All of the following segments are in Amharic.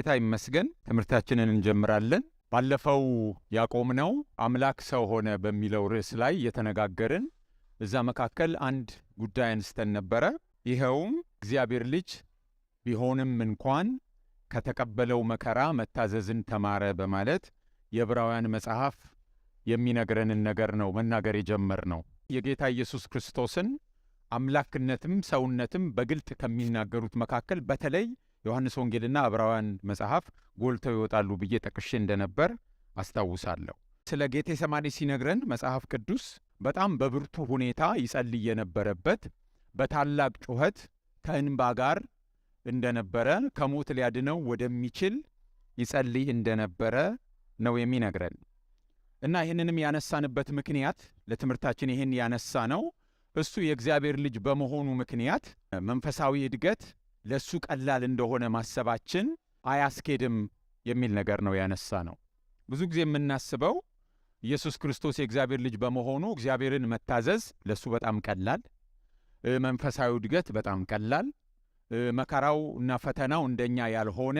ጌታ ይመስገን። ትምህርታችንን እንጀምራለን። ባለፈው ያቆምነው አምላክ ሰው ሆነ በሚለው ርዕስ ላይ እየተነጋገርን እዛ መካከል አንድ ጉዳይ አንስተን ነበረ። ይኸውም እግዚአብሔር ልጅ ቢሆንም እንኳን ከተቀበለው መከራ መታዘዝን ተማረ በማለት የዕብራውያን መጽሐፍ የሚነግረንን ነገር ነው መናገር የጀመርነው። የጌታ ኢየሱስ ክርስቶስን አምላክነትም ሰውነትም በግልጥ ከሚናገሩት መካከል በተለይ ዮሐንስ ወንጌልና ዕብራውያን መጽሐፍ ጎልተው ይወጣሉ ብዬ ጠቅሼ እንደነበር አስታውሳለሁ። ስለ ጌቴሰማኒ ሲነግረን መጽሐፍ ቅዱስ በጣም በብርቱ ሁኔታ ይጸልይ የነበረበት በታላቅ ጩኸት ከእንባ ጋር እንደነበረ ከሞት ሊያድነው ወደሚችል ይጸልይ እንደነበረ ነው የሚነግረን እና ይህንንም ያነሳንበት ምክንያት ለትምህርታችን ይህን ያነሳ ነው እሱ የእግዚአብሔር ልጅ በመሆኑ ምክንያት መንፈሳዊ እድገት ለሱ ቀላል እንደሆነ ማሰባችን አያስኬድም የሚል ነገር ነው ያነሳ ነው። ብዙ ጊዜ የምናስበው ኢየሱስ ክርስቶስ የእግዚአብሔር ልጅ በመሆኑ እግዚአብሔርን መታዘዝ ለሱ በጣም ቀላል፣ መንፈሳዊ እድገት በጣም ቀላል፣ መከራው እና ፈተናው እንደኛ ያልሆነ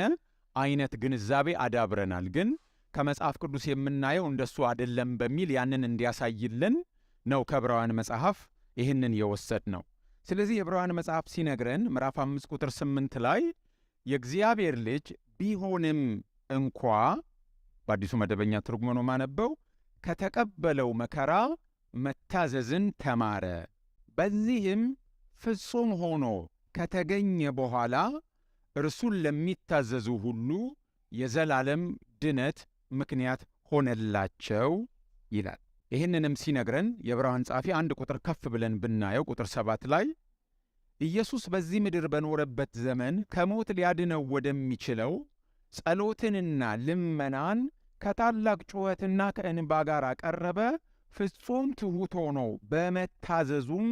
አይነት ግንዛቤ አዳብረናል። ግን ከመጽሐፍ ቅዱስ የምናየው እንደሱ አይደለም በሚል ያንን እንዲያሳይልን ነው ከዕብራውያን መጽሐፍ ይህንን የወሰድ ነው። ስለዚህ የዕብራውያን መጽሐፍ ሲነግረን ምዕራፍ 5 ቁጥር 8 ላይ የእግዚአብሔር ልጅ ቢሆንም እንኳ በአዲሱ መደበኛ ትርጉም ነው ማነበው፣ ከተቀበለው መከራ መታዘዝን ተማረ፣ በዚህም ፍጹም ሆኖ ከተገኘ በኋላ እርሱን ለሚታዘዙ ሁሉ የዘላለም ድነት ምክንያት ሆነላቸው ይላል። ይህንንም ሲነግረን የዕብራውያን ጸሐፊ አንድ ቁጥር ከፍ ብለን ብናየው ቁጥር 7 ላይ ኢየሱስ በዚህ ምድር በኖረበት ዘመን ከሞት ሊያድነው ወደሚችለው ጸሎትንና ልመናን ከታላቅ ጩኸትና ከእንባ ጋር አቀረበ፣ ፍጹም ትሑት ሆኖ በመታዘዙም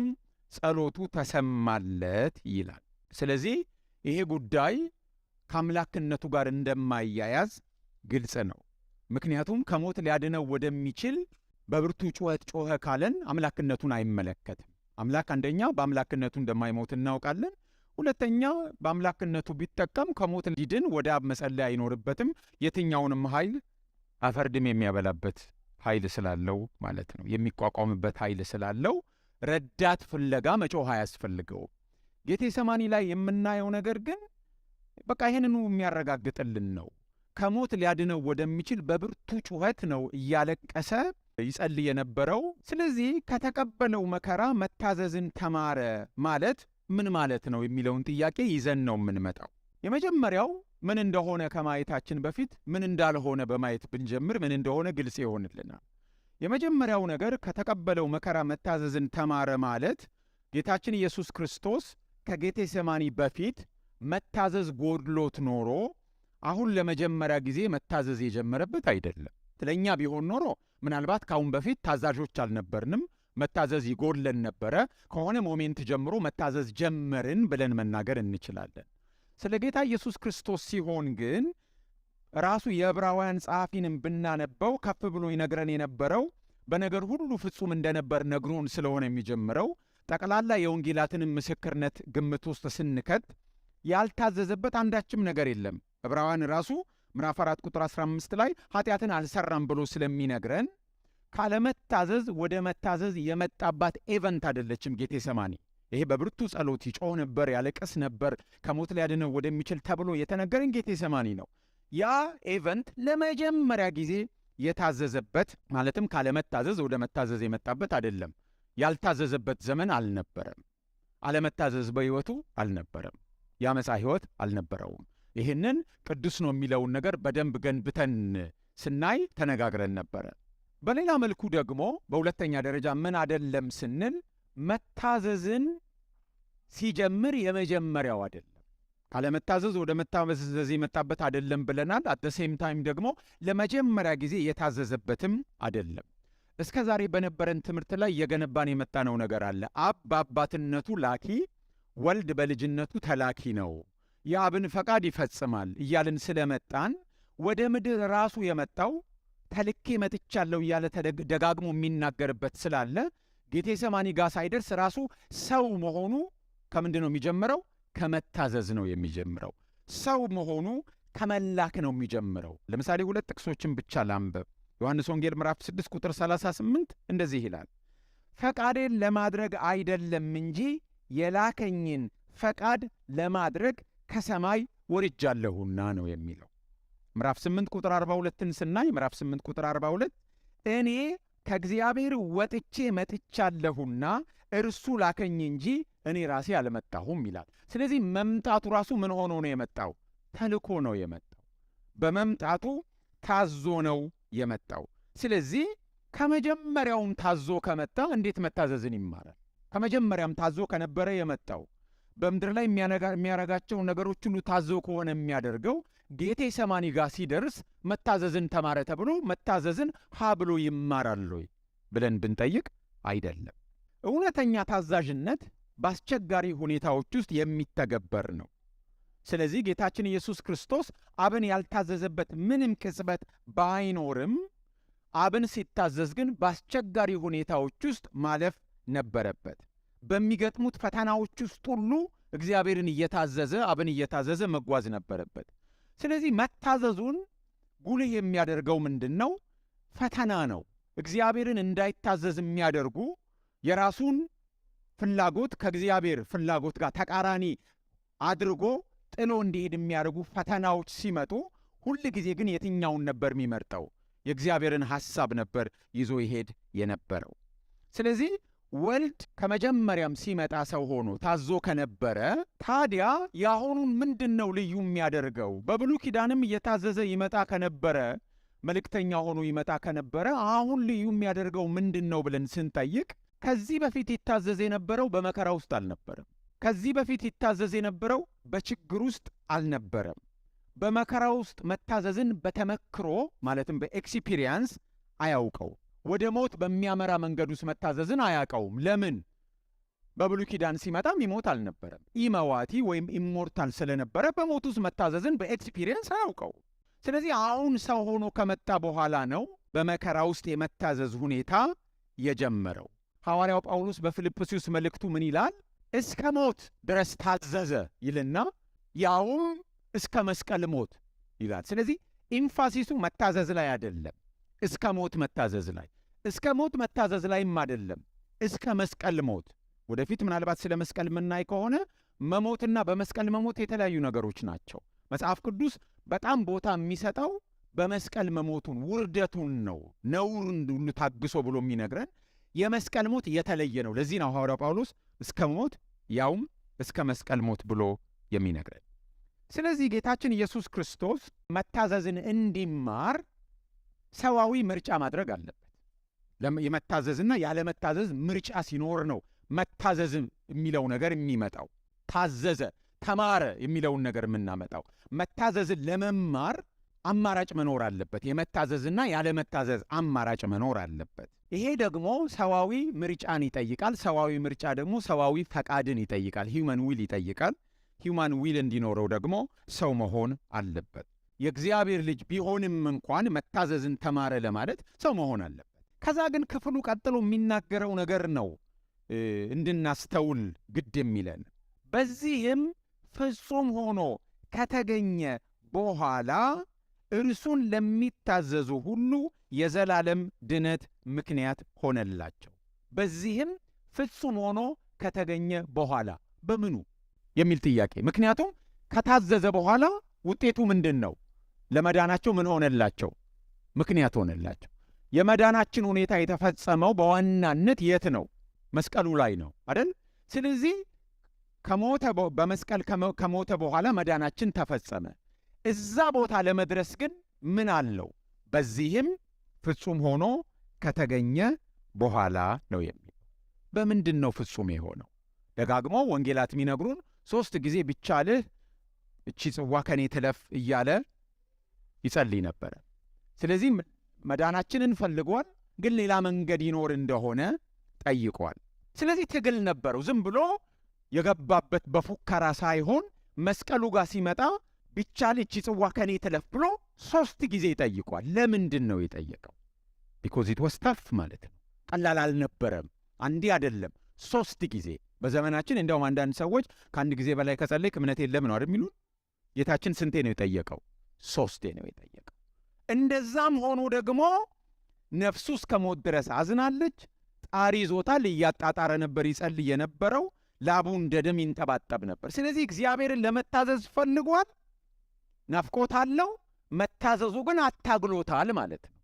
ጸሎቱ ተሰማለት ይላል። ስለዚህ ይሄ ጉዳይ ከአምላክነቱ ጋር እንደማያያዝ ግልጽ ነው። ምክንያቱም ከሞት ሊያድነው ወደሚችል በብርቱ ጩኸት ጮኸ ካለን አምላክነቱን አይመለከትም። አምላክ አንደኛ በአምላክነቱ እንደማይሞት እናውቃለን። ሁለተኛ በአምላክነቱ ቢጠቀም ከሞት ሊድን ወደ አብ መጸለይ አይኖርበትም። የትኛውንም ኃይል አፈርድም የሚያበላበት ኃይል ስላለው ማለት ነው፣ የሚቋቋምበት ኃይል ስላለው ረዳት ፍለጋ መጮህ አያስፈልገውም። ጌቴሰማኒ ላይ የምናየው ነገር ግን በቃ ይህንኑ የሚያረጋግጥልን ነው። ከሞት ሊያድነው ወደሚችል በብርቱ ጩኸት ነው እያለቀሰ ይጸልይ የነበረው። ስለዚህ ከተቀበለው መከራ መታዘዝን ተማረ ማለት ምን ማለት ነው የሚለውን ጥያቄ ይዘን ነው የምንመጣው። የመጀመሪያው ምን እንደሆነ ከማየታችን በፊት ምን እንዳልሆነ በማየት ብንጀምር ምን እንደሆነ ግልጽ ይሆንልናል። የመጀመሪያው ነገር ከተቀበለው መከራ መታዘዝን ተማረ ማለት ጌታችን ኢየሱስ ክርስቶስ ከጌቴሰማኒ በፊት መታዘዝ ጎድሎት ኖሮ አሁን ለመጀመሪያ ጊዜ መታዘዝ የጀመረበት አይደለም። ስለኛ ቢሆን ኖሮ ምናልባት ካሁን በፊት ታዛዦች አልነበርንም፣ መታዘዝ ይጎድለን ነበረ፣ ከሆነ ሞሜንት ጀምሮ መታዘዝ ጀመርን ብለን መናገር እንችላለን። ስለ ጌታ ኢየሱስ ክርስቶስ ሲሆን ግን ራሱ የዕብራውያን ጸሐፊንም ብናነበው ከፍ ብሎ ይነግረን የነበረው በነገር ሁሉ ፍጹም እንደነበር ነግሮን ስለሆነ የሚጀምረው ጠቅላላ የወንጌላትንም ምስክርነት ግምት ውስጥ ስንከት ያልታዘዘበት አንዳችም ነገር የለም። ዕብራውያን ራሱ ምዕራፍ 4 ቁጥር 15 ላይ ኃጢአትን አልሰራም ብሎ ስለሚነግረን ካለመታዘዝ ወደ መታዘዝ የመጣባት ኤቨንት አይደለችም ጌቴሰማኒ። ይሄ በብርቱ ጸሎት ይጮህ ነበር፣ ያለቀስ ነበር፣ ከሞት ሊያድነው ወደሚችል ተብሎ የተነገረን ጌቴሰማኒ ነው። ያ ኤቨንት ለመጀመሪያ ጊዜ የታዘዘበት ማለትም ካለመታዘዝ ወደ መታዘዝ የመጣበት አይደለም። ያልታዘዘበት ዘመን አልነበረም። አለመታዘዝ በሕይወቱ አልነበረም። ያመፃ ሕይወት አልነበረውም። ይህንን ቅዱስ ነው የሚለውን ነገር በደንብ ገንብተን ስናይ ተነጋግረን ነበረ። በሌላ መልኩ ደግሞ በሁለተኛ ደረጃ ምን አይደለም ስንል መታዘዝን ሲጀምር የመጀመሪያው አይደለም። ካለመታዘዝ ወደ መታዘዝ የመጣበት አይደለም ብለናል። አት ዘ ሴም ታይም ደግሞ ለመጀመሪያ ጊዜ የታዘዘበትም አይደለም። እስከ ዛሬ በነበረን ትምህርት ላይ የገነባን የመጣነው ነገር አለ። አብ በአባትነቱ ላኪ፣ ወልድ በልጅነቱ ተላኪ ነው፣ የአብን ፈቃድ ይፈጽማል እያልን ስለመጣን ወደ ምድር ራሱ የመጣው ተልኬ መጥቻለሁ እያለ ደጋግሞ የሚናገርበት ስላለ ጌቴሰማኒ ጋር ሳይደርስ ራሱ ሰው መሆኑ ከምንድን ነው የሚጀምረው? ከመታዘዝ ነው የሚጀምረው። ሰው መሆኑ ከመላክ ነው የሚጀምረው። ለምሳሌ 2 ጥቅሶችን ብቻ ላንብብ። ዮሐንስ ወንጌል ምዕራፍ 6 ቁጥር 38 እንደዚህ ይላል፣ ፈቃዴን ለማድረግ አይደለም እንጂ የላከኝን ፈቃድ ለማድረግ ከሰማይ ወርጃለሁና ነው የሚለው። ምዕራፍ 8 ቁጥር 42ን ስናይ ምዕራፍ 8 ቁጥር 42 እኔ ከእግዚአብሔር ወጥቼ መጥቻለሁና እርሱ ላከኝ እንጂ እኔ ራሴ አልመጣሁም ይላል። ስለዚህ መምጣቱ ራሱ ምን ሆኖ ነው የመጣው? ተልኮ ነው የመጣው። በመምጣቱ ታዞ ነው የመጣው። ስለዚህ ከመጀመሪያውም ታዞ ከመጣ እንዴት መታዘዝን ይማራል? ከመጀመሪያም ታዞ ከነበረ የመጣው በምድር ላይ የሚያረጋቸው ነገሮች ሁሉ ታዞ ከሆነ የሚያደርገው ጌቴሰማኒ ጋር ሲደርስ መታዘዝን ተማረ ተብሎ መታዘዝን ሀ ብሎ ይማራል ወይ ብለን ብንጠይቅ አይደለም። እውነተኛ ታዛዥነት በአስቸጋሪ ሁኔታዎች ውስጥ የሚተገበር ነው። ስለዚህ ጌታችን ኢየሱስ ክርስቶስ አብን ያልታዘዘበት ምንም ቅጽበት ባይኖርም አብን ሲታዘዝ ግን በአስቸጋሪ ሁኔታዎች ውስጥ ማለፍ ነበረበት። በሚገጥሙት ፈተናዎች ውስጥ ሁሉ እግዚአብሔርን እየታዘዘ አብን እየታዘዘ መጓዝ ነበረበት። ስለዚህ መታዘዙን ጉልህ የሚያደርገው ምንድን ነው? ፈተና ነው። እግዚአብሔርን እንዳይታዘዝ የሚያደርጉ የራሱን ፍላጎት ከእግዚአብሔር ፍላጎት ጋር ተቃራኒ አድርጎ ጥሎ እንዲሄድ የሚያደርጉ ፈተናዎች ሲመጡ ሁል ጊዜ ግን የትኛውን ነበር የሚመርጠው? የእግዚአብሔርን ሐሳብ ነበር ይዞ ይሄድ የነበረው። ስለዚህ ወልድ ከመጀመሪያም ሲመጣ ሰው ሆኖ ታዞ ከነበረ ታዲያ የአሁኑን ምንድን ነው ልዩ የሚያደርገው? በብሉይ ኪዳንም እየታዘዘ ይመጣ ከነበረ መልእክተኛ ሆኖ ይመጣ ከነበረ አሁን ልዩ የሚያደርገው ምንድን ነው ብለን ስንጠይቅ ከዚህ በፊት ይታዘዝ የነበረው በመከራ ውስጥ አልነበረም። ከዚህ በፊት ይታዘዝ የነበረው በችግር ውስጥ አልነበረም። በመከራ ውስጥ መታዘዝን በተመክሮ ማለትም በኤክስፒሪየንስ አያውቀው። ወደ ሞት በሚያመራ መንገድ ውስጥ መታዘዝን አያውቀውም። ለምን? በብሉይ ኪዳን ሲመጣም ይሞት አልነበረም። ኢመዋቲ ወይም ኢሞርታል ስለነበረ በሞት ውስጥ መታዘዝን በኤክስፒሪየንስ አያውቀው። ስለዚህ አሁን ሰው ሆኖ ከመጣ በኋላ ነው በመከራ ውስጥ የመታዘዝ ሁኔታ የጀመረው። ሐዋርያው ጳውሎስ በፊልጵስዩስ መልእክቱ ምን ይላል? እስከ ሞት ድረስ ታዘዘ ይልና ያውም እስከ መስቀል ሞት ይላል። ስለዚህ ኢንፋሲሱ መታዘዝ ላይ አይደለም፣ እስከ ሞት መታዘዝ ላይ። እስከ ሞት መታዘዝ ላይም አይደለም፣ እስከ መስቀል ሞት። ወደፊት ምናልባት ስለ መስቀል የምናይ ከሆነ መሞትና በመስቀል መሞት የተለያዩ ነገሮች ናቸው። መጽሐፍ ቅዱስ በጣም ቦታ የሚሰጠው በመስቀል መሞቱን ውርደቱን ነው። ነውሩን ሁሉ ታግሶ ብሎ የሚነግረን የመስቀል ሞት የተለየ ነው። ለዚህ ነው ሐዋርያው ጳውሎስ እስከ ሞት ያውም እስከ መስቀል ሞት ብሎ የሚነግረን። ስለዚህ ጌታችን ኢየሱስ ክርስቶስ መታዘዝን እንዲማር ሰዋዊ ምርጫ ማድረግ አለበት። የመታዘዝና ያለመታዘዝ ምርጫ ሲኖር ነው መታዘዝ የሚለው ነገር የሚመጣው። ታዘዘ፣ ተማረ የሚለውን ነገር የምናመጣው። መታዘዝን ለመማር አማራጭ መኖር አለበት። የመታዘዝና ያለመታዘዝ አማራጭ መኖር አለበት። ይሄ ደግሞ ሰዋዊ ምርጫን ይጠይቃል። ሰዋዊ ምርጫ ደግሞ ሰዋዊ ፈቃድን ይጠይቃል። ሂውማን ዊል ይጠይቃል። ሂውማን ዊል እንዲኖረው ደግሞ ሰው መሆን አለበት። የእግዚአብሔር ልጅ ቢሆንም እንኳን መታዘዝን ተማረ ለማለት ሰው መሆን አለበት። ከዛ ግን ክፍሉ ቀጥሎ የሚናገረው ነገር ነው እንድናስተውል ግድ የሚለን። በዚህም ፍጹም ሆኖ ከተገኘ በኋላ እርሱን ለሚታዘዙ ሁሉ የዘላለም ድነት ምክንያት ሆነላቸው። በዚህም ፍጹም ሆኖ ከተገኘ በኋላ በምኑ የሚል ጥያቄ። ምክንያቱም ከታዘዘ በኋላ ውጤቱ ምንድን ነው? ለመዳናቸው ምን ሆነላቸው? ምክንያት ሆነላቸው። የመዳናችን ሁኔታ የተፈጸመው በዋናነት የት ነው? መስቀሉ ላይ ነው አይደል? ስለዚህ በመስቀል ከሞተ በኋላ መዳናችን ተፈጸመ። እዛ ቦታ ለመድረስ ግን ምን አለው? በዚህም ፍጹም ሆኖ ከተገኘ በኋላ ነው የሚለው። በምንድን ነው ፍጹም የሆነው? ደጋግሞ ወንጌላት የሚነግሩን 3 ጊዜ ቢቻልህ እቺ ጽዋ ከኔ ትለፍ እያለ ይጸልይ ነበረ። ስለዚህ መዳናችንን ፈልጓል፣ ግን ሌላ መንገድ ይኖር እንደሆነ ጠይቋል። ስለዚህ ትግል ነበረው። ዝም ብሎ የገባበት በፉከራ ሳይሆን መስቀሉ ጋር ሲመጣ ቢቻል እቺ ጽዋ ከኔ ትለፍ ብሎ 3 ጊዜ ይጠይቋል። ለምንድን ነው የጠየቀው? ቢኮዝ ኢት ዋስ ታፍ ማለት ነው። ቀላል አልነበረም። አንዴ አይደለም 3 ጊዜ። በዘመናችን እንዲያውም አንዳንድ ሰዎች ከአንድ ጊዜ በላይ ከጸለይክ እምነት የለም ነው አይደል የሚሉን። ጌታችን ስንቴ ነው የጠየቀው? 3 ነው የጠየቀው። እንደዛም ሆኖ ደግሞ ነፍሱ እስከ ሞት ድረስ አዝናለች። ጣር ይዞታል። እያጣጣረ ነበር ይጸልይ የነበረው። ላቡ እንደ ደም ይንጠባጠብ ነበር። ስለዚህ እግዚአብሔርን ለመታዘዝ ፈልጓል፣ ናፍቆት አለው። መታዘዙ ግን አታግሎታል ማለት ነው።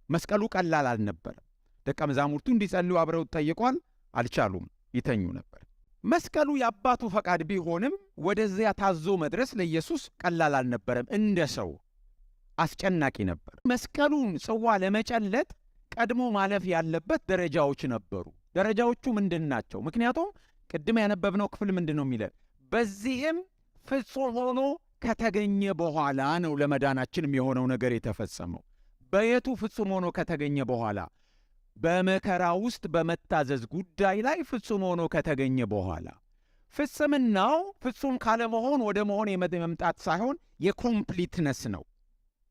መስቀሉ ቀላል አልነበረም። ደቀ መዛሙርቱ እንዲጸልዩ አብረው ጠይቋል፣ አልቻሉም፣ ይተኙ ነበር። መስቀሉ የአባቱ ፈቃድ ቢሆንም ወደዚያ ታዞ መድረስ ለኢየሱስ ቀላል አልነበረም። እንደ ሰው አስጨናቂ ነበር። መስቀሉን ጽዋ ለመጨለጥ ቀድሞ ማለፍ ያለበት ደረጃዎች ነበሩ። ደረጃዎቹ ምንድን ናቸው? ምክንያቱም ቅድም ያነበብነው ክፍል ምንድን ነው የሚለን? በዚህም ፍጹም ሆኖ ከተገኘ በኋላ ነው ለመዳናችንም የሆነው ነገር የተፈጸመው። በየቱ ፍጹም ሆኖ ከተገኘ በኋላ? በመከራ ውስጥ በመታዘዝ ጉዳይ ላይ ፍጹም ሆኖ ከተገኘ በኋላ። ፍጽምናው ፍጹም ካለመሆን ወደ መሆን የመምጣት ሳይሆን የኮምፕሊትነስ ነው።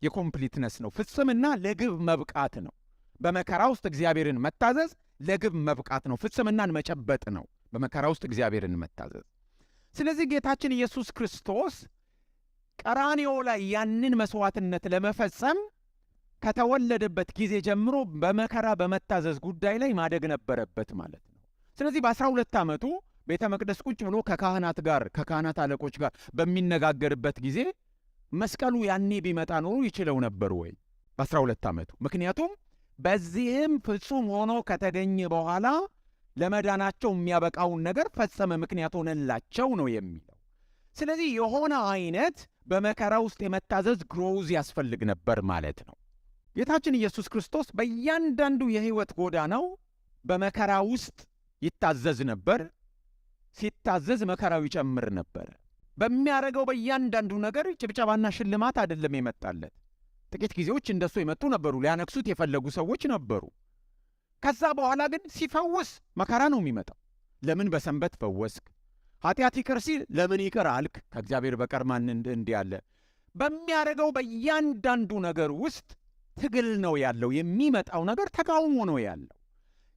የኮምፕሊትነስ ነው። ፍጽምና ለግብ መብቃት ነው። በመከራ ውስጥ እግዚአብሔርን መታዘዝ ለግብ መብቃት ነው። ፍጽምናን መጨበጥ ነው። በመከራ ውስጥ እግዚአብሔርን መታዘዝ። ስለዚህ ጌታችን ኢየሱስ ክርስቶስ ቀራንዮ ላይ ያንን መስዋዕትነት ለመፈጸም ከተወለደበት ጊዜ ጀምሮ በመከራ በመታዘዝ ጉዳይ ላይ ማደግ ነበረበት ማለት ነው። ስለዚህ በ12 ዓመቱ ቤተ መቅደስ ቁጭ ብሎ ከካህናት አለቆች ጋር በሚነጋገርበት ጊዜ መስቀሉ ያኔ ቢመጣ ኖሮ ይችለው ነበር ወይ? በ12 ዓመቱ። ምክንያቱም በዚህም ፍጹም ሆኖ ከተገኘ በኋላ ለመዳናቸው የሚያበቃውን ነገር ፈጸመ፣ ምክንያት ሆነላቸው ነው የሚለው። ስለዚህ የሆነ አይነት በመከራ ውስጥ የመታዘዝ ግሮዝ ያስፈልግ ነበር ማለት ነው። ጌታችን ኢየሱስ ክርስቶስ በእያንዳንዱ የሕይወት ጎዳናው በመከራ ውስጥ ይታዘዝ ነበር። ሲታዘዝ መከራው ይጨምር ነበር። በሚያደርገው በእያንዳንዱ ነገር ጭብጨባና ሽልማት አይደለም የመጣለት። ጥቂት ጊዜዎች እንደሱ የመጡ ነበሩ፣ ሊያነክሱት የፈለጉ ሰዎች ነበሩ። ከዛ በኋላ ግን ሲፈውስ መከራ ነው የሚመጣው። ለምን በሰንበት ፈወስክ? ኃጢአት ይቅር ሲል ለምን ይቅር አልክ? ከእግዚአብሔር በቀር ማን እንዲህ ያለ? በሚያደርገው በእያንዳንዱ ነገር ውስጥ ትግል ነው ያለው። የሚመጣው ነገር ተቃውሞ ነው ያለው።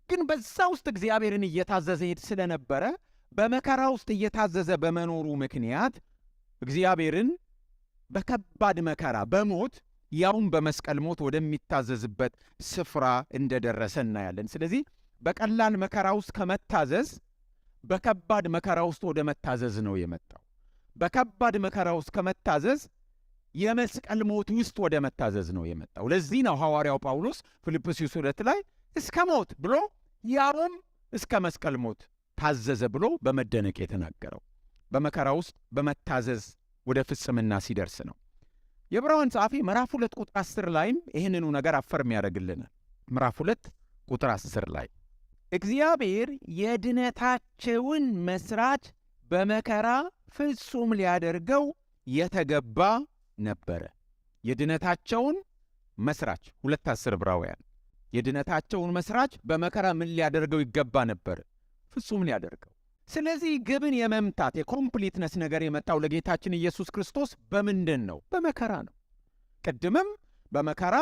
ግን በዛ ውስጥ እግዚአብሔርን እየታዘዘ ሄድ ስለነበረ በመከራ ውስጥ እየታዘዘ በመኖሩ ምክንያት እግዚአብሔርን በከባድ መከራ በሞት ያውም በመስቀል ሞት ወደሚታዘዝበት ስፍራ እንደደረሰ እናያለን። ስለዚህ በቀላል መከራ ውስጥ ከመታዘዝ በከባድ መከራ ውስጥ ወደ መታዘዝ ነው የመጣው። በከባድ መከራ ውስጥ ከመታዘዝ የመስቀል ሞት ውስጥ ወደ መታዘዝ ነው የመጣው። ለዚህ ነው ሐዋርያው ጳውሎስ ፊልጵስዩስ 2 ላይ እስከ ሞት ብሎ ያውም እስከ መስቀል ሞት ታዘዘ ብሎ በመደነቅ የተናገረው። በመከራ ውስጥ በመታዘዝ ወደ ፍጽምና ሲደርስ ነው። የዕብራውያን ጸሐፊ ምዕራፍ 2 ቁጥር 10 ላይም ይህንኑ ነገር አፈርም ያደርግልናል። ምዕራፍ 2 ቁጥር 10 ላይ እግዚአብሔር የድነታቸውን መስራች በመከራ ፍጹም ሊያደርገው የተገባ ነበረ። የድነታቸውን መስራች 2:10 ዕብራውያን የድነታቸውን መስራች በመከራ ምን ሊያደርገው ይገባ ነበር? ፍጹም ሊያደርገው። ስለዚህ ግብን የመምታት የኮምፕሊትነስ ነገር የመጣው ለጌታችን ኢየሱስ ክርስቶስ በምንድን ነው? በመከራ ነው። ቅድምም በመከራ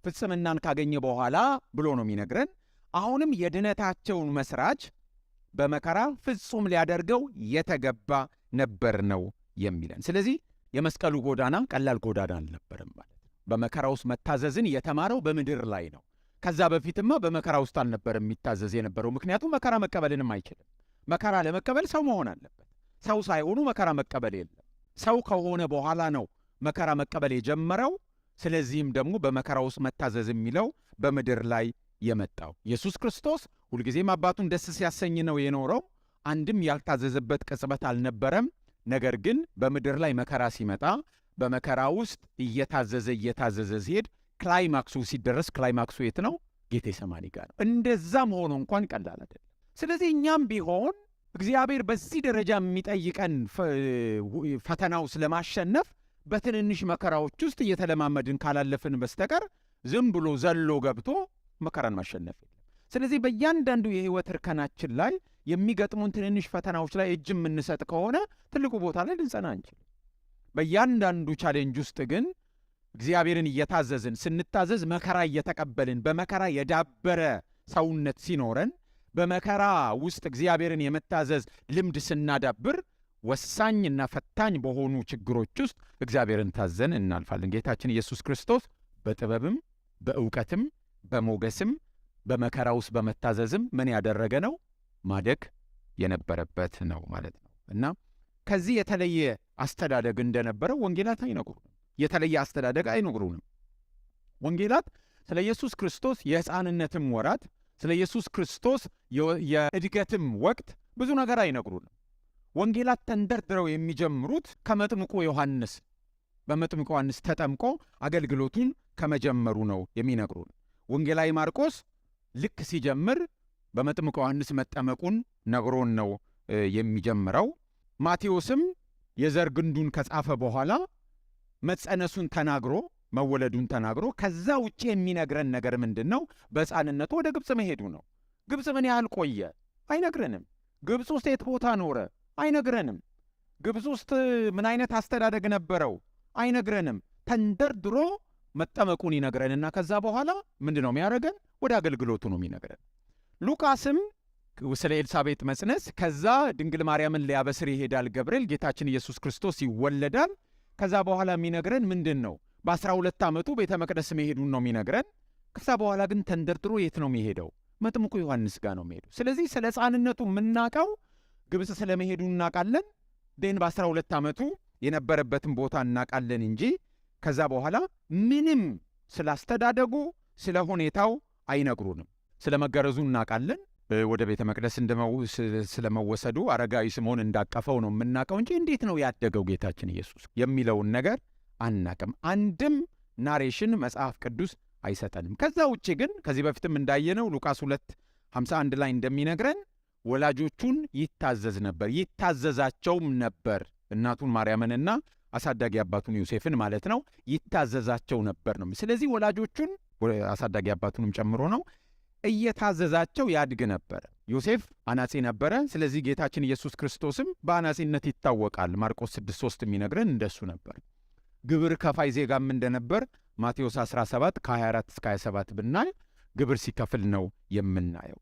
ፍጽምናን ካገኘ በኋላ ብሎ ነው የሚነግረን። አሁንም የድነታቸውን መስራች በመከራ ፍጹም ሊያደርገው የተገባ ነበር ነው የሚለን። ስለዚህ የመስቀሉ ጎዳና ቀላል ጎዳና አልነበረም ማለት ነው። በመከራ ውስጥ መታዘዝን የተማረው በምድር ላይ ነው። ከዛ በፊትማ በመከራ ውስጥ አልነበረም የሚታዘዝ የነበረው። ምክንያቱም መከራ መቀበልንም አይችልም። መከራ ለመቀበል ሰው መሆን አለበት። ሰው ሳይሆኑ መከራ መቀበል የለም። ሰው ከሆነ በኋላ ነው መከራ መቀበል የጀመረው። ስለዚህም ደግሞ በመከራ ውስጥ መታዘዝ የሚለው በምድር ላይ የመጣው ኢየሱስ ክርስቶስ ሁልጊዜም አባቱን ደስ ሲያሰኝ ነው የኖረው። አንድም ያልታዘዘበት ቅጽበት አልነበረም። ነገር ግን በምድር ላይ መከራ ሲመጣ በመከራ ውስጥ እየታዘዘ ሲሄድ ክላይማክሱ ሲደረስ፣ ክላይማክሱ የት ነው? ጌቴሰማኒ ጋር ነው። እንደዛም ሆኖ እንኳን ቀላል አይደለም። ስለዚህ እኛም ቢሆን እግዚአብሔር በዚህ ደረጃ የሚጠይቀን ፈተናው ስለማሸነፍ በትንንሽ መከራዎች ውስጥ እየተለማመድን ካላለፍን በስተቀር ዝም ብሎ ዘሎ ገብቶ መከራን ማሸነፍ የለም። ስለዚህ በእያንዳንዱ የሕይወት እርከናችን ላይ የሚገጥሙን ትንንሽ ፈተናዎች ላይ እጅ የምንሰጥ ከሆነ ትልቁ ቦታ ላይ ልንጸና አንችልም። በእያንዳንዱ ቻሌንጅ ውስጥ ግን እግዚአብሔርን እየታዘዝን ስንታዘዝ መከራ እየተቀበልን በመከራ የዳበረ ሰውነት ሲኖረን በመከራ ውስጥ እግዚአብሔርን የመታዘዝ ልምድ ስናዳብር ወሳኝና ፈታኝ በሆኑ ችግሮች ውስጥ እግዚአብሔርን ታዘን እናልፋለን። ጌታችን ኢየሱስ ክርስቶስ በጥበብም በእውቀትም በሞገስም በመከራ ውስጥ በመታዘዝም ምን ያደረገ ነው? ማደግ የነበረበት ነው ማለት ነው። እና ከዚህ የተለየ አስተዳደግ እንደነበረው ወንጌላት አይነግሩንም። የተለየ አስተዳደግ አይነግሩንም። ወንጌላት ስለ ኢየሱስ ክርስቶስ የሕፃንነትም ወራት፣ ስለ ኢየሱስ ክርስቶስ የእድገትም ወቅት ብዙ ነገር አይነግሩንም። ወንጌላት ተንደርድረው የሚጀምሩት ከመጥምቁ ዮሐንስ በመጥምቁ ዮሐንስ ተጠምቆ አገልግሎቱን ከመጀመሩ ነው የሚነግሩን። ወንጌላዊ ማርቆስ ልክ ሲጀምር በመጥምቁ ዮሐንስ መጠመቁን ነግሮን ነው የሚጀምረው። ማቴዎስም የዘር ግንዱን ከጻፈ በኋላ መጸነሱን ተናግሮ መወለዱን ተናግሮ ከዛ ውጪ የሚነግረን ነገር ምንድን ነው? በሕፃንነቱ ወደ ግብፅ መሄዱ ነው። ግብፅ ምን ያህል ቆየ? አይነግረንም። ግብፅ ውስጥ የት ቦታ ኖረ? አይነግረንም። ግብፅ ውስጥ ምን አይነት አስተዳደግ ነበረው? አይነግረንም። ተንደርድሮ መጠመቁን ይነግረንና ከዛ በኋላ ምንድን ነው የሚያደርገን? ወደ አገልግሎቱ ነው የሚነግረን። ሉቃስም ስለ ኤልሳቤጥ መጽነስ፣ ከዛ ድንግል ማርያምን ሊያበስር ይሄዳል ገብርኤል፣ ጌታችን ኢየሱስ ክርስቶስ ይወለዳል። ከዛ በኋላ የሚነግረን ምንድን ነው? በ12 ዓመቱ ቤተ መቅደስ መሄዱን ነው የሚነግረን። ከዛ በኋላ ግን ተንደርድሮ የት ነው የሚሄደው? መጥምቁ ዮሐንስ ጋር ነው የሚሄደው። ስለዚህ ስለ ሕፃንነቱ የምናውቀው ግብፅ ስለ መሄዱ እናውቃለን። በ12 ዓመቱ የነበረበትን ቦታ እናውቃለን እንጂ ከዛ በኋላ ምንም ስለ አስተዳደጉ ስለ ሁኔታው አይነግሩንም። ስለ መገረዙ እናውቃለን። ወደ ቤተ መቅደስ ስለመወሰዱ አረጋዊ ስምዖን እንዳቀፈው ነው የምናውቀው እንጂ እንዴት ነው ያደገው ጌታችን ኢየሱስ የሚለውን ነገር አናቅም። አንድም ናሬሽን መጽሐፍ ቅዱስ አይሰጠንም። ከዛ ውጭ ግን ከዚህ በፊትም እንዳየነው ሉቃስ 2:51 ላይ እንደሚነግረን ወላጆቹን ይታዘዝ ነበር፣ ይታዘዛቸውም ነበር። እናቱን ማርያምንና አሳዳጊ አባቱን ዮሴፍን ማለት ነው። ይታዘዛቸው ነበር ነው። ስለዚህ ወላጆቹን አሳዳጊ አባቱንም ጨምሮ ነው እየታዘዛቸው ያድግ ነበር። ዮሴፍ አናጺ ነበረ። ስለዚህ ጌታችን ኢየሱስ ክርስቶስም በአናጺነት ይታወቃል። ማርቆስ 6:3 የሚነግረን እንደሱ ነበር። ግብር ከፋይ ዜጋም እንደነበር ማቴዎስ 17 ከ24 እስከ 27 ብናይ ግብር ሲከፍል ነው የምናየው።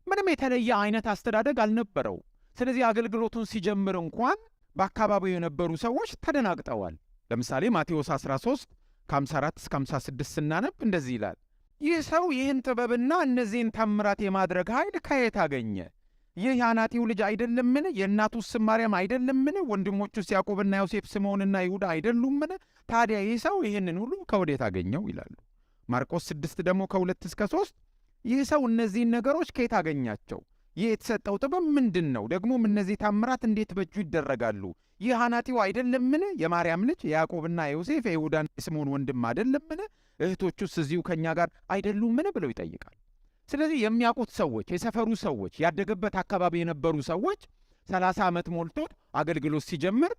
ምንም የተለየ አይነት አስተዳደግ አልነበረው። ስለዚህ አገልግሎቱን ሲጀምር እንኳን በአካባቢው የነበሩ ሰዎች ተደናግጠዋል። ለምሳሌ ማቴዎስ 13 ከ54 እስከ 56 ስናነብ እንደዚህ ይላል። ይህ ሰው ይህን ጥበብና እነዚህን ታምራት የማድረግ ኃይል ከየት አገኘ? ይህ የአናጢው ልጅ አይደለምን? የእናቱስ ስም ማርያም አይደለምን? ወንድሞቹስ ያዕቆብና ዮሴፍ፣ ስምዖንና ይሁዳ አይደሉምን? ታዲያ ይህ ሰው ይህንን ሁሉ ከወዴት አገኘው ይላሉ። ማርቆስ 6 ደግሞ ከ2 እስከ 3 ይህ ሰው እነዚህን ነገሮች ከየት አገኛቸው? ይህ የተሰጠው ጥበብ ምንድን ነው? ደግሞም እነዚህ ታምራት እንዴት በእጁ ይደረጋሉ? ይህ አናጢው አይደለምን? የማርያም ልጅ የያዕቆብና የዮሴፍ የይሁዳና የስምዖን ወንድም አይደለምን? እህቶቹስ እዚሁ ከእኛ ጋር አይደሉምን? ብለው ይጠይቃል። ስለዚህ የሚያውቁት ሰዎች፣ የሰፈሩ ሰዎች፣ ያደገበት አካባቢ የነበሩ ሰዎች 30 ዓመት ሞልቶት አገልግሎት ሲጀምር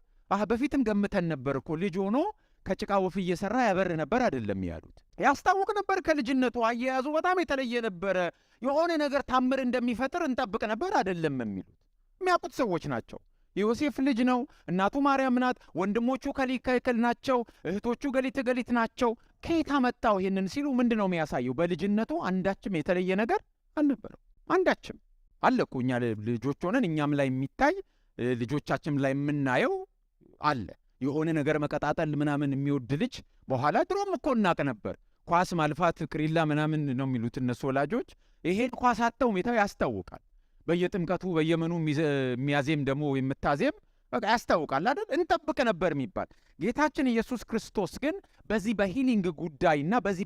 በፊትም ገምተን ነበር እኮ ልጅ ሆኖ ከጭቃ ወፍ እየሰራ ያበር ነበር አይደለም ያሉት። ያስታውቅ ነበር ከልጅነቱ። አያያዙ በጣም የተለየ ነበረ። የሆነ ነገር ታምር እንደሚፈጥር እንጠብቅ ነበር አይደለም የሚሉት የሚያውቁት ሰዎች ናቸው። የዮሴፍ ልጅ ነው፣ እናቱ ማርያም ናት፣ ወንድሞቹ ከሊከል ናቸው፣ እህቶቹ ገሊት ናቸው። ከየት አመጣው ይህንን ሲሉ ምንድን ነው የሚያሳየው? በልጅነቱ አንዳችም የተለየ ነገር አልነበረው። አንዳችም አለ እኮ እኛ ልጆች ሆነን እኛም ላይ የሚታይ ልጆቻችን ላይ የምናየው አለ። የሆነ ነገር መቀጣጠል ምናምን የሚወድ ልጅ በኋላ ድሮም እኮ እናቅ ነበር። ኳስ ማልፋት ቅሪላ ምናምን ነው የሚሉት እነሱ ወላጆች። ይሄን ኳስ አተው ሜታው ያስታውቃል። በየጥምቀቱ በየመኑ የሚያዜም ደግሞ የምታዜም በቃ ያስታውቃል አይደል? እንጠብቅ ነበር የሚባል። ጌታችን ኢየሱስ ክርስቶስ ግን በዚህ በሂሊንግ ጉዳይና በዚህ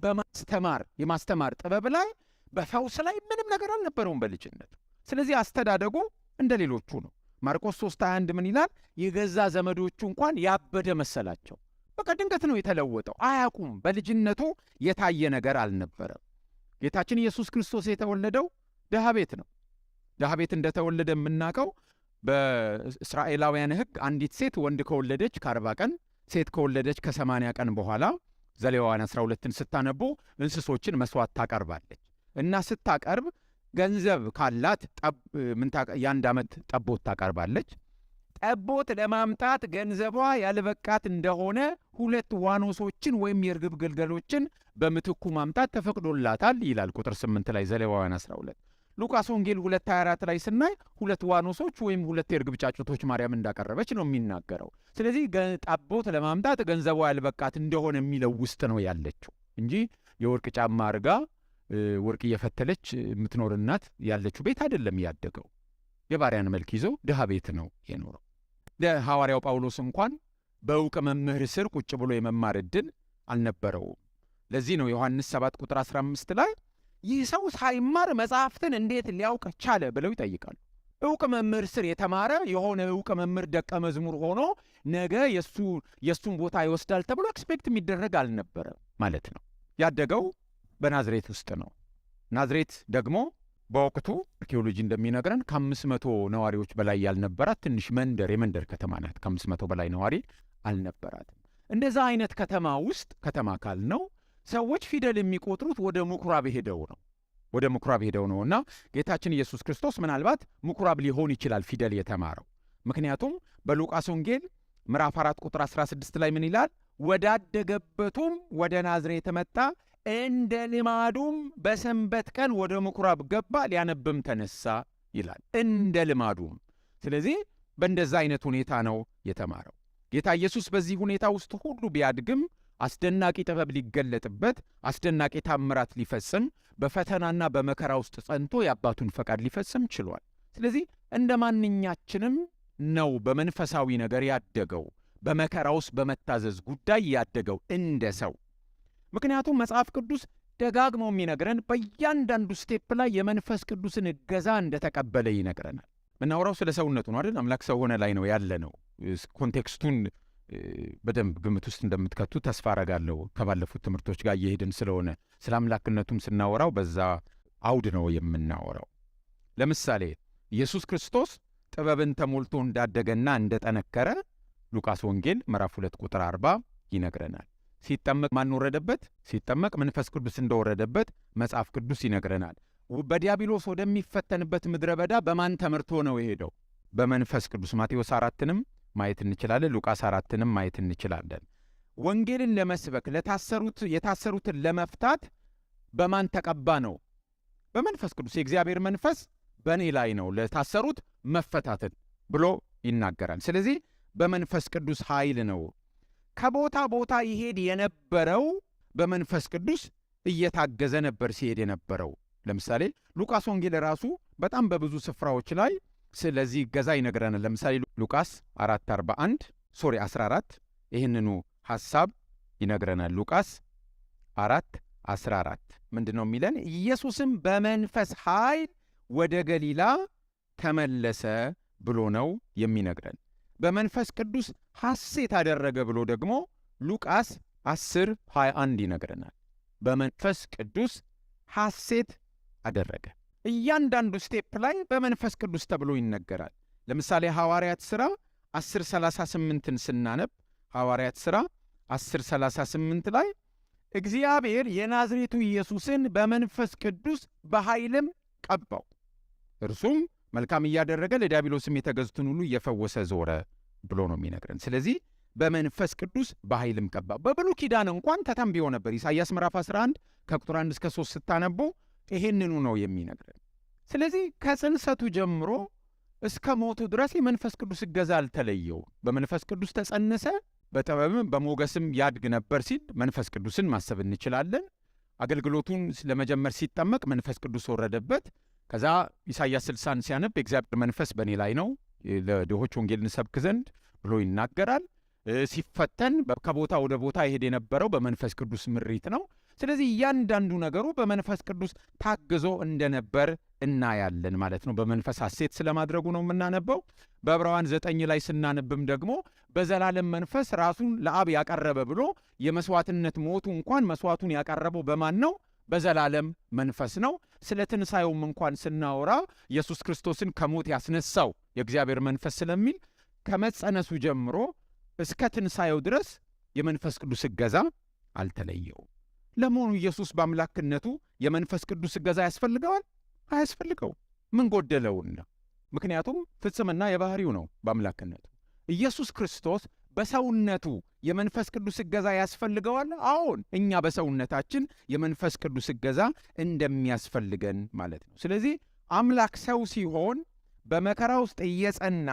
የማስተማር ጥበብ ላይ በፈውስ ላይ ምንም ነገር አልነበረውም በልጅነቱ። ስለዚህ አስተዳደጉ እንደ ሌሎቹ ነው። ማርቆስ 3:21 ምን ይላል? የገዛ ዘመዶቹ እንኳን ያበደ መሰላቸው። በቃ ድንገት ነው የተለወጠው። አያውቁም። በልጅነቱ የታየ ነገር አልነበረም። ጌታችን ኢየሱስ ክርስቶስ የተወለደው ድሃ ቤት ነው። ድሃ ቤት እንደተወለደ የምናውቀው በእስራኤላውያን ሕግ አንዲት ሴት ወንድ ከወለደች ከ40 ቀን ሴት ከወለደች ከ80 ቀን በኋላ ዘሌዋውያን 12ን ስታነቡ እንስሶችን መስዋዕት ታቀርባለች እና ስታቀርብ ገንዘብ ካላት የአንድ ዓመት ጠቦት ታቀርባለች። ጠቦት ለማምጣት ገንዘቧ ያልበቃት እንደሆነ 2 ዋኖሶችን ወይም የርግብ ግልገሎችን በምትኩ ማምጣት ተፈቅዶላታል ይላል ቁጥር 8 ላይ ዘሌዋውያን 12። ሉቃስ ወንጌል 2:24 ላይ ስናይ 2 ዋኖሶች ወይም 2 የርግብ ጫጩቶች ማርያም እንዳቀረበች ነው የሚናገረው። ስለዚህ ጠቦት ለማምጣት ገንዘቧ ያልበቃት እንደሆነ የሚለው ውስጥ ነው ያለችው እንጂ የወርቅ ጫማ አርጋ ወርቅ እየፈተለች የምትኖር እናት ያለችው ቤት አይደለም ያደገው። የባሪያን መልክ ይዞ ድሃ ቤት ነው የኖረው። ሐዋርያው ጳውሎስ እንኳን በእውቅ መምህር ስር ቁጭ ብሎ የመማር ዕድል አልነበረውም። ለዚህ ነው ዮሐንስ 7:15 ላይ ይህ ሰው ሳይማር መጽሐፍትን እንዴት ሊያውቅ ቻለ ብለው ይጠይቃሉ። እውቅ መምህር ስር የተማረ የሆነ እውቅ መምህር ደቀ መዝሙር ሆኖ ነገ የሱን ቦታ ይወስዳል ተብሎ ኤክስፔክት የሚደረግ አልነበረ ማለት ነው። ያደገው በናዝሬት ውስጥ ነው። ናዝሬት ደግሞ በወቅቱ አርኪኦሎጂ እንደሚነግረን ከ500 ነዋሪዎች በላይ ያልነበራት ትንሽ የመንደር ከተማ ናት። ከ500 በላይ ነዋሪ አልነበራትም። እንደዛ አይነት ከተማ ውስጥ ከተማ ካልነው ሰዎች ፊደል የሚቆጥሩት ወደ ምኩራብ ሄደው ነው እና ጌታችን ኢየሱስ ክርስቶስ ምናልባት ምኩራብ ሊሆን ይችላል ፊደል የተማረው። ምክንያቱም በሉቃስ ወንጌል ምዕራፍ 4:16 ላይ ምን ይላል? ወዳደገበቱም ወደ ናዝሬት መጣ፣ እንደ ልማዱም በሰንበት ቀን ወደ ምኩራብ ገባ፣ ሊያነብም ተነሳ ይላል። እንደ ልማዱም። ስለዚህ በእንደዛ አይነት ሁኔታ ነው የተማረው። ጌታ ኢየሱስ በዚህ ሁኔታ ውስጥ ሁሉ ቢያድግም አስደናቂ ጥበብ ሊገለጥበት፣ አስደናቂ ታምራት ሊፈጽም፣ በፈተናና በመከራ ውስጥ ጸንቶ የአባቱን ፈቃድ ሊፈጽም ችሏል። ስለዚህ እንደ ማንኛችንም ነው በመንፈሳዊ ነገር ያደገው፣ በመከራ ውስጥ በመታዘዝ ጉዳይ ያደገው እንደ ሰው። ምክንያቱም መጽሐፍ ቅዱስ ደጋግሞ የሚነግረን በእያንዳንዱ ስቴፕ ላይ የመንፈስ ቅዱስን እገዛ እንደተቀበለ ይነግረናል። ምናወራው ስለ ሰውነቱ ነው አይደል? አምላክ ሰው ሆነ ላይ ነው ያለ ነው። ኮንቴክስቱን በደንብ ግምት ውስጥ እንደምትከቱ ተስፋ አረጋለሁ። ከባለፉት ትምህርቶች ጋር እየሄድን ስለሆነ ስለ አምላክነቱም ስናወራው በዛ አውድ ነው የምናወራው። ለምሳሌ ኢየሱስ ክርስቶስ ጥበብን ተሞልቶ እንዳደገና እንደጠነከረ ሉቃስ ወንጌል ምዕራፍ 2:40 ይነግረናል። ሲጠመቅ ማን ወረደበት? ሲጠመቅ መንፈስ ቅዱስ እንደወረደበት መጽሐፍ ቅዱስ ይነግረናል። በዲያብሎስ ወደሚፈተንበት ምድረ በዳ በማን ተመርቶ ነው የሄደው? በመንፈስ ቅዱስ። ማቴዎስ 4ንም ማየት እንችላለን። ሉቃስ 4ንም ማየት እንችላለን። ወንጌልን ለመስበክ የታሰሩትን ለመፍታት በማን ተቀባ ነው? በመንፈስ ቅዱስ። የእግዚአብሔር መንፈስ በእኔ ላይ ነው ለታሰሩት መፈታትን ብሎ ይናገራል። ስለዚህ በመንፈስ ቅዱስ ኃይል ነው። ከቦታ ቦታ ይሄድ የነበረው በመንፈስ ቅዱስ እየታገዘ ነበር ሲሄድ የነበረው። ለምሳሌ ሉቃስ ወንጌል ራሱ በጣም በብዙ ስፍራዎች ላይ ስለዚህ ገዛ ይነግረናል። ለምሳሌ ሉቃስ 14 ይህንኑ ሐሳብ ይነግረናል። ሉቃስ 4:14 ምንድን ነው የሚለን? ኢየሱስም በመንፈስ ኃይል ወደ ገሊላ ተመለሰ ብሎ ነው የሚነግረን። በመንፈስ ቅዱስ ሐሴት አደረገ ብሎ ደግሞ ሉቃስ 10:21 ይነግረናል። በመንፈስ ቅዱስ ሐሴት አደረገ። እያንዳንዱ ስቴፕ ላይ በመንፈስ ቅዱስ ተብሎ ይነገራል። ለምሳሌ ሐዋርያት ሥራ 10:38ን ስናነብ ሐዋርያት ሥራ 10:38 ላይ እግዚአብሔር የናዝሬቱ ኢየሱስን በመንፈስ ቅዱስ በኃይልም ቀባው፣ እርሱም መልካም እያደረገ ለዲያብሎስም የተገዙትን ሁሉ እየፈወሰ ዞረ ብሎ ነው የሚነግረን። ስለዚህ በመንፈስ ቅዱስ በኃይልም ቀባው። በብሉይ ኪዳን እንኳን ተተንብዮ ነበር። ኢሳይያስ ምዕራፍ 11 ከቁጥር 1 እስከ 3 ስታነቡ ይሄንኑ ነው የሚነግረን። ስለዚህ ከጽንሰቱ ጀምሮ እስከ ሞቱ ድረስ የመንፈስ ቅዱስ እገዛ አልተለየው። በመንፈስ ቅዱስ ተጸነሰ፣ በጥበብም በሞገስም ያድግ ነበር ሲል መንፈስ ቅዱስን ማሰብ እንችላለን። አገልግሎቱን ለመጀመር ሲጠመቅ መንፈስ ቅዱስ ወረደበት። ከዛ ኢሳይያስ 60ን ሲያነብ የእግዚአብሔር መንፈስ በእኔ ላይ ነው ለድሆች ወንጌልን ሰብክ ዘንድ ብሎ ይናገራል። ሲፈተን ከቦታ ወደ ቦታ ይሄድ የነበረው በመንፈስ ቅዱስ ምሪት ነው። ስለዚህ እያንዳንዱ ነገሩ በመንፈስ ቅዱስ ታግዞ እንደነበር እናያለን ማለት ነው። በመንፈስ ሐሴት ስለማድረጉ ነው የምናነበው። በዕብራውያን 9 ላይ ስናነብም ደግሞ በዘላለም መንፈስ ራሱን ለአብ ያቀረበ ብሎ የመስዋዕትነት ሞቱ እንኳን መስዋዕቱን ያቀረበው በማን ነው? በዘላለም መንፈስ ነው። ስለ ትንሣኤውም እንኳን ስናወራ ኢየሱስ ክርስቶስን ከሞት ያስነሳው የእግዚአብሔር መንፈስ ስለሚል ከመጸነሱ ጀምሮ እስከ ትንሣኤው ድረስ የመንፈስ ቅዱስ እገዛ አልተለየው። ለመሆኑ ኢየሱስ በአምላክነቱ የመንፈስ ቅዱስ እገዛ ያስፈልገዋል? አያስፈልገው። ምን ጎደለውና? ምክንያቱም ፍጽምና የባህሪው ነው በአምላክነቱ። ኢየሱስ ክርስቶስ በሰውነቱ የመንፈስ ቅዱስ እገዛ ያስፈልገዋል? አዎን፣ እኛ በሰውነታችን የመንፈስ ቅዱስ እገዛ እንደሚያስፈልገን ማለት ነው። ስለዚህ አምላክ ሰው ሲሆን በመከራ ውስጥ እየጸና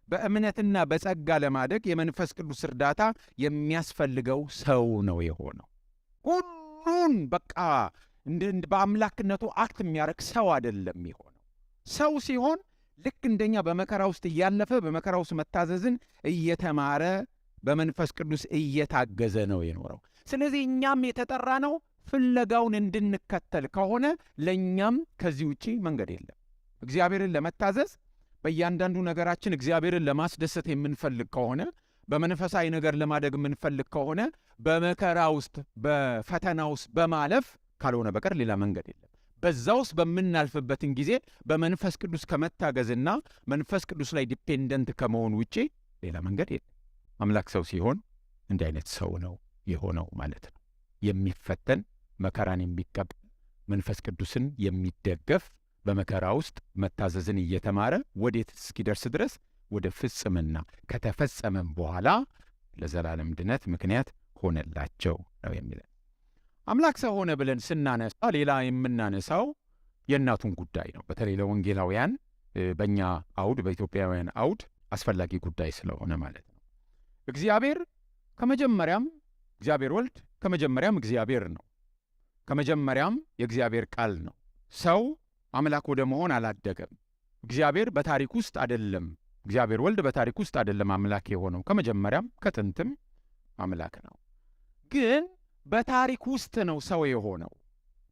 በእምነትና በጸጋ ለማደግ የመንፈስ ቅዱስ እርዳታ የሚያስፈልገው ሰው ነው የሆነው። ሁሉን በቃ በአምላክነቱ አክት የሚያደርግ ሰው አይደለም የሆነው። ሰው ሲሆን ልክ እንደኛ በመከራ ውስጥ እያለፈ በመከራ ውስጥ መታዘዝን እየተማረ በመንፈስ ቅዱስ እየታገዘ ነው የኖረው። ስለዚህ እኛም የተጠራ ነው ፍለጋውን እንድንከተል ከሆነ ለእኛም ከዚህ ውጪ መንገድ የለም። እግዚአብሔርን ለመታዘዝ በእያንዳንዱ ነገራችን እግዚአብሔርን ለማስደሰት የምንፈልግ ከሆነ በመንፈሳዊ ነገር ለማደግ የምንፈልግ ከሆነ በመከራ ውስጥ በፈተና ውስጥ በማለፍ ካልሆነ በቀር ሌላ መንገድ የለም። በዛ ውስጥ በምናልፍበትን ጊዜ በመንፈስ ቅዱስ ከመታገዝና መንፈስ ቅዱስ ላይ ዲፔንደንት ከመሆን ውጪ ሌላ መንገድ የለም። አምላክ ሰው ሲሆን እንዲህ አይነት ሰው ነው የሆነው ማለት ነው። የሚፈተን መከራን የሚቀበል መንፈስ ቅዱስን የሚደገፍ በመከራ ውስጥ መታዘዝን እየተማረ ወዴት እስኪደርስ ድረስ ወደ ፍጽምና ከተፈጸመም በኋላ ለዘላለም ድነት ምክንያት ሆነላቸው ነው የሚለን። አምላክ ሰው ሆነ ብለን ስናነሳ ሌላ የምናነሳው የእናቱን ጉዳይ ነው። በተለይ ለወንጌላውያን በእኛ አውድ በኢትዮጵያውያን አውድ አስፈላጊ ጉዳይ ስለሆነ ማለት ነው። እግዚአብሔር ከመጀመሪያም እግዚአብሔር ወልድ ከመጀመሪያም እግዚአብሔር ነው። ከመጀመሪያም የእግዚአብሔር ቃል ነው። ሰው አምላክ ወደ መሆን አላደገም። እግዚአብሔር በታሪክ ውስጥ አይደለም። እግዚአብሔር ወልድ በታሪክ ውስጥ አይደለም አምላክ የሆነው። ከመጀመሪያም ከጥንትም አምላክ ነው። ግን በታሪክ ውስጥ ነው ሰው የሆነው።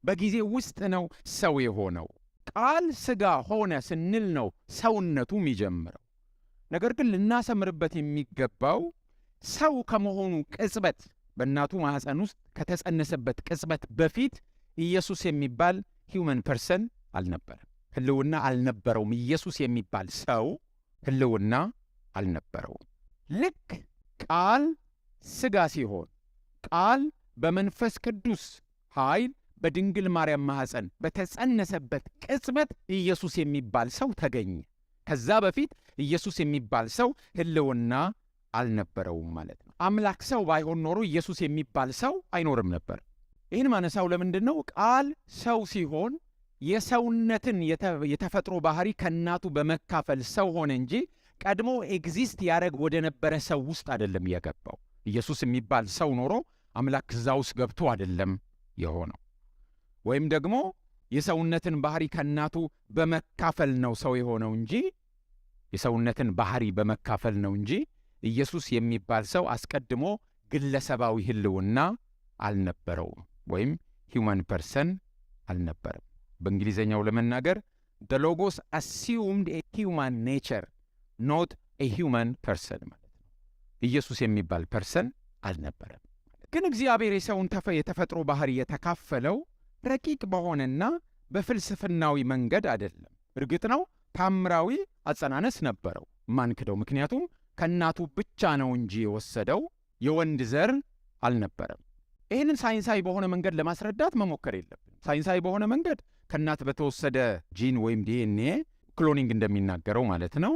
በጊዜ ውስጥ ነው ሰው የሆነው። ቃል ሥጋ ሆነ ስንል ነው ሰውነቱ የሚጀምረው። ነገር ግን ልናሰምርበት የሚገባው ሰው ከመሆኑ ቅጽበት በእናቱ ማኅፀን ውስጥ ከተጸነሰበት ቅጽበት በፊት ኢየሱስ የሚባል ሂውመን ፐርሰን አልነበረም። ሕልውና አልነበረውም። ኢየሱስ የሚባል ሰው ሕልውና አልነበረውም። ልክ ቃል ሥጋ ሲሆን ቃል በመንፈስ ቅዱስ ኃይል በድንግል ማርያም ማኅፀን በተጸነሰበት ቅጽበት ኢየሱስ የሚባል ሰው ተገኘ። ከዛ በፊት ኢየሱስ የሚባል ሰው ሕልውና አልነበረውም ማለት ነው። አምላክ ሰው ባይሆን ኖሮ ኢየሱስ የሚባል ሰው አይኖርም ነበር። ይህን ማነሳው ለምንድን ነው? ቃል ሰው ሲሆን የሰውነትን የተፈጥሮ ባህሪ ከእናቱ በመካፈል ሰው ሆነ እንጂ ቀድሞ ኤግዚስት ያደረግ ወደ ነበረ ሰው ውስጥ አይደለም የገባው። ኢየሱስ የሚባል ሰው ኖሮ አምላክ እዛ ውስጥ ገብቶ አይደለም የሆነው። ወይም ደግሞ የሰውነትን ባህሪ ከእናቱ በመካፈል ነው ሰው የሆነው እንጂ የሰውነትን ባህሪ በመካፈል ነው እንጂ ኢየሱስ የሚባል ሰው አስቀድሞ ግለሰባዊ ሕልውና አልነበረውም፣ ወይም ሂውማን ፐርሰን አልነበረም። በእንግሊዝኛው ለመናገር the logos assumed a human nature, not a human person ማለት ነው። ኢየሱስ የሚባል ፐርሰን አልነበረም። ግን እግዚአብሔር የሰውን የተፈጥሮ ባህሪ የተካፈለው ረቂቅ በሆነና በፍልስፍናዊ መንገድ አይደለም። እርግጥ ነው ታምራዊ አጸናነስ ነበረው፣ ማንክደው። ምክንያቱም ከእናቱ ብቻ ነው እንጂ የወሰደው የወንድ ዘር አልነበረም። ይህንን ሳይንሳዊ በሆነ መንገድ ለማስረዳት መሞከር የለብን። ሳይንሳዊ በሆነ መንገድ ከእናት በተወሰደ ጂን ወይም ዲኤንኤ ክሎኒንግ እንደሚናገረው ማለት ነው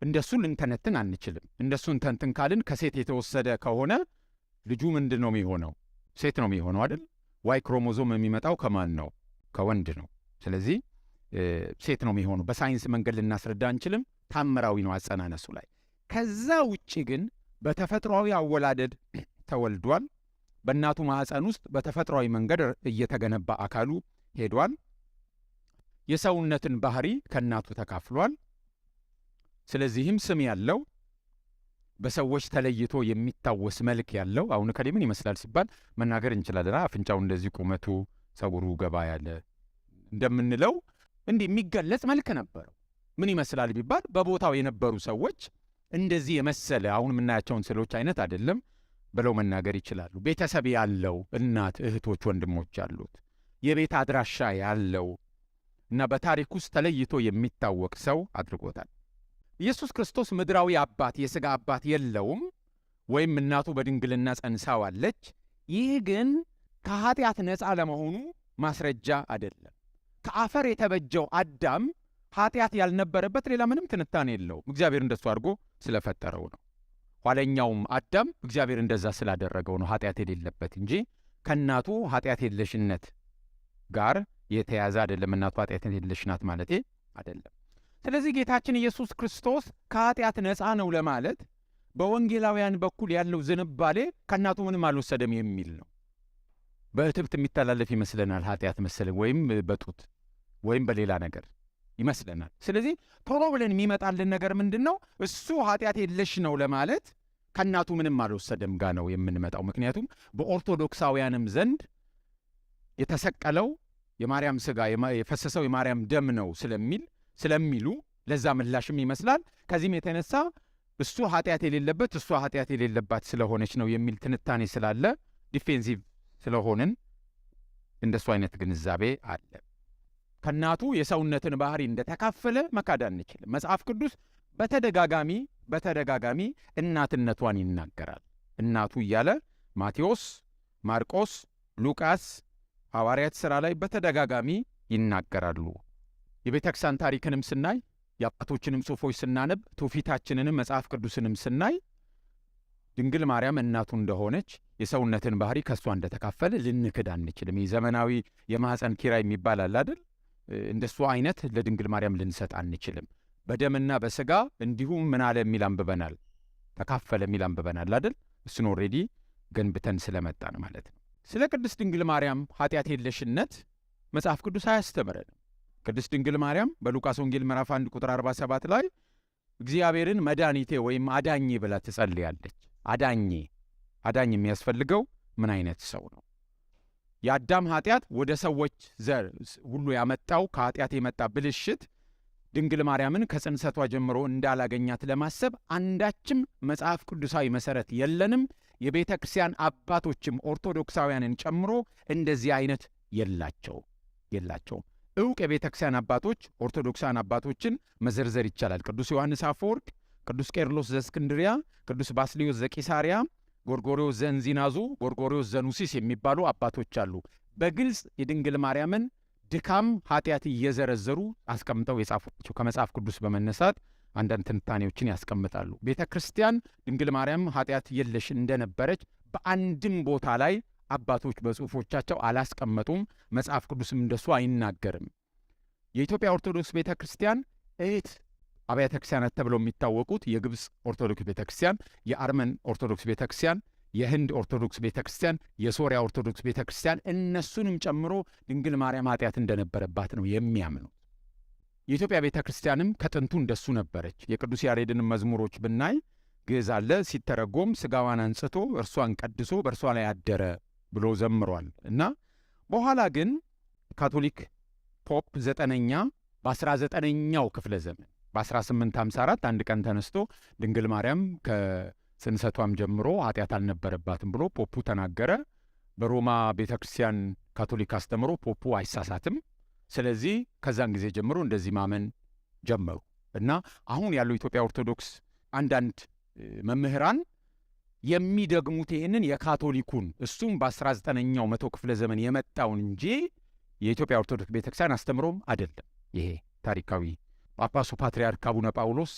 እንደሱ ልንተነትን አንችልም። እንደሱን ተንትን ካልን ከሴት የተወሰደ ከሆነ ልጁ ምንድን ነው የሚሆነው? ሴት ነው የሚሆነው አይደል? ዋይ ክሮሞዞም የሚመጣው ከማን ነው? ከወንድ ነው። ስለዚህ ሴት ነው የሚሆነው። በሳይንስ መንገድ ልናስረዳ አንችልም። ታምራዊ ነው አጸናነሱ ላይ። ከዛ ውጪ ግን በተፈጥሯዊ አወላደድ ተወልዷል። በእናቱ ማኅፀን ውስጥ በተፈጥሯዊ መንገድ እየተገነባ አካሉ ሄዷል። የሰውነትን ባህሪ ከእናቱ ተካፍሏል። ስለዚህም ስም ያለው በሰዎች ተለይቶ የሚታወስ መልክ ያለው አሁን ከሌ ምን ይመስላል ሲባል መናገር እንችላለን። አፍንጫው እንደዚህ፣ ቁመቱ፣ ፀጉሩ ገባ ያለ እንደምንለው እንዲህ የሚገለጽ መልክ ነበረው። ምን ይመስላል ቢባል በቦታው የነበሩ ሰዎች እንደዚህ የመሰለ አሁን የምናያቸውን ስዕሎች አይነት አይደለም ብለው መናገር ይችላሉ። ቤተሰብ ያለው እናት፣ እህቶች፣ ወንድሞች ያሉት የቤት አድራሻ ያለው እና በታሪክ ውስጥ ተለይቶ የሚታወቅ ሰው አድርጎታል። ኢየሱስ ክርስቶስ ምድራዊ አባት የሥጋ አባት የለውም፣ ወይም እናቱ በድንግልና ጸንሳዋለች። ይህ ግን ከኃጢአት ነፃ ለመሆኑ ማስረጃ አይደለም። ከአፈር የተበጀው አዳም ኃጢአት ያልነበረበት ሌላ ምንም ትንታኔ የለውም። እግዚአብሔር እንደሱ አድርጎ ስለፈጠረው ነው። ኋለኛውም አዳም እግዚአብሔር እንደዛ ስላደረገው ነው ኃጢአት የሌለበት እንጂ ከእናቱ ኃጢአት የለሽነት ጋር የተያዘ አይደለም። እናቱ ኃጢአት የለሽ ናት ማለቴ አይደለም። ስለዚህ ጌታችን ኢየሱስ ክርስቶስ ከኃጢአት ነፃ ነው ለማለት በወንጌላውያን በኩል ያለው ዝንባሌ ከእናቱ ምንም አልወሰደም የሚል ነው። በእትብት የሚተላለፍ ይመስለናል ኃጢአት መሰለን፣ ወይም በጡት ወይም በሌላ ነገር ይመስለናል። ስለዚህ ቶሎ ብለን የሚመጣልን ነገር ምንድን ነው? እሱ ኃጢአት የለሽ ነው ለማለት ከእናቱ ምንም አልወሰደም ጋ ነው የምንመጣው። ምክንያቱም በኦርቶዶክሳውያንም ዘንድ የተሰቀለው የማርያም ሥጋ የፈሰሰው የማርያም ደም ነው ስለሚሉ ለዛ ምላሽም ይመስላል። ከዚህም የተነሳ እሱ ኃጢአት የሌለበት እሷ ኃጢአት የሌለባት ስለሆነች ነው የሚል ትንታኔ ስላለ ዲፌንሲቭ ስለሆንን እንደሱ አይነት ግንዛቤ አለ። ከእናቱ የሰውነትን ባህሪ እንደተካፈለ መካድ አንችልም። መጽሐፍ ቅዱስ በተደጋጋሚ እናትነቷን ይናገራል። እናቱ እያለ ማቴዎስ፣ ማርቆስ፣ ሉቃስ ሐዋርያት ሥራ ላይ በተደጋጋሚ ይናገራሉ። የቤተ ክርስቲያን ታሪክንም ስናይ የአባቶችንም ጽሑፎች ስናነብ ትውፊታችንንም መጽሐፍ ቅዱስንም ስናይ ድንግል ማርያም እናቱ እንደሆነች የሰውነትን ባህሪ ከእሷ እንደተካፈለ ልንክድ አንችልም። ዘመናዊ የማኅፀን ኪራይ የሚባል አለ አይደል? እንደሱ አይነት ለድንግል ማርያም ልንሰጥ አንችልም። በደምና በሥጋ እንዲሁም ምን አለ የሚል አንብበናል፣ ተካፈለ የሚል አንብበናል አይደል? እሱን ኦልሬዲ ገንብተን ስለመጣን ማለት ነው። ስለ ቅድስት ድንግል ማርያም ኃጢአት የለሽነት መጽሐፍ ቅዱስ አያስተምረንም። ቅድስት ድንግል ማርያም በሉቃስ ወንጌል ምዕራፍ 1 ቁጥር 47 ላይ እግዚአብሔርን መድኃኒቴ ወይም አዳኜ ብላ ትጸልያለች። አዳኝ የሚያስፈልገው ምን አይነት ሰው ነው? የአዳም ኃጢአት ወደ ሰዎች ዘር ሁሉ ያመጣው ከኃጢአት የመጣ ብልሽት ድንግል ማርያምን ከጽንሰቷ ጀምሮ እንዳላገኛት ለማሰብ አንዳችም መጽሐፍ ቅዱሳዊ መሠረት የለንም። የቤተ ክርስቲያን አባቶችም ኦርቶዶክሳውያንን ጨምሮ እንደዚህ አይነት የላቸውም። ዕውቅ የቤተ ክርስቲያን አባቶች ኦርቶዶክሳውያን አባቶችን መዘርዘር ይቻላል። ቅዱስ ዮሐንስ አፈወርቅ፣ ቅዱስ ቄርሎስ ዘእስክንድርያ፣ ቅዱስ ባስልዮስ ዘቂሳርያ፣ ጎርጎርዮስ ዘእንዚናዙ፣ ጎርጎርዮስ ዘኑሲስ የሚባሉ አባቶች አሉ። በግልጽ የድንግል ማርያምን ድካም ኃጢአት እየዘረዘሩ አስቀምጠው የጻፏቸው ከመጽሐፍ ቅዱስ በመነሳት አንዳንድ ትንታኔዎችን ያስቀምጣሉ። ቤተ ክርስቲያን ድንግል ማርያም ኃጢአት የለሽ እንደነበረች በአንድም ቦታ ላይ አባቶች በጽሑፎቻቸው አላስቀመጡም። መጽሐፍ ቅዱስም እንደሱ አይናገርም። የኢትዮጵያ ኦርቶዶክስ ቤተ ክርስቲያን እህት አብያተ ክርስቲያናት ተብለው የሚታወቁት የግብፅ ኦርቶዶክስ ቤተ ክርስቲያን፣ የአርመን ኦርቶዶክስ ቤተ ክርስቲያን፣ የህንድ ኦርቶዶክስ ቤተ ክርስቲያን፣ የሶሪያ ኦርቶዶክስ ቤተ ክርስቲያን እነሱንም ጨምሮ ድንግል ማርያም ኃጢአት እንደነበረባት ነው የሚያምኑት። የኢትዮጵያ ቤተ ክርስቲያንም ከጥንቱ እንደሱ ነበረች። የቅዱስ ያሬድን መዝሙሮች ብናይ ግዕዝ አለ፣ ሲተረጎም ሥጋዋን አንጽቶ እርሷን ቀድሶ በእርሷ ላይ አደረ ብሎ ዘምሯል። እና በኋላ ግን ካቶሊክ ፖፕ 9ኛ በ19ኛው ክፍለ ዘመን በ1854 አንድ ቀን ተነስቶ ድንግል ማርያም ከጽንሰቷም ጀምሮ ኃጢአት አልነበረባትም ብሎ ፖፑ ተናገረ። በሮማ ቤተ ክርስቲያን ካቶሊክ አስተምሮ ፖፑ አይሳሳትም። ስለዚህ ከዛን ጊዜ ጀምሮ እንደዚህ ማመን ጀመሩ እና አሁን ያለው ኢትዮጵያ ኦርቶዶክስ አንዳንድ መምህራን የሚደግሙት ይህንን የካቶሊኩን እሱም በ19ኛው መቶ ክፍለ ዘመን የመጣውን እንጂ የኢትዮጵያ ኦርቶዶክስ ቤተክርስቲያን አስተምሮም አይደለም። ይሄ ታሪካዊ ጳጳሱ ፓትርያርክ አቡነ ጳውሎስ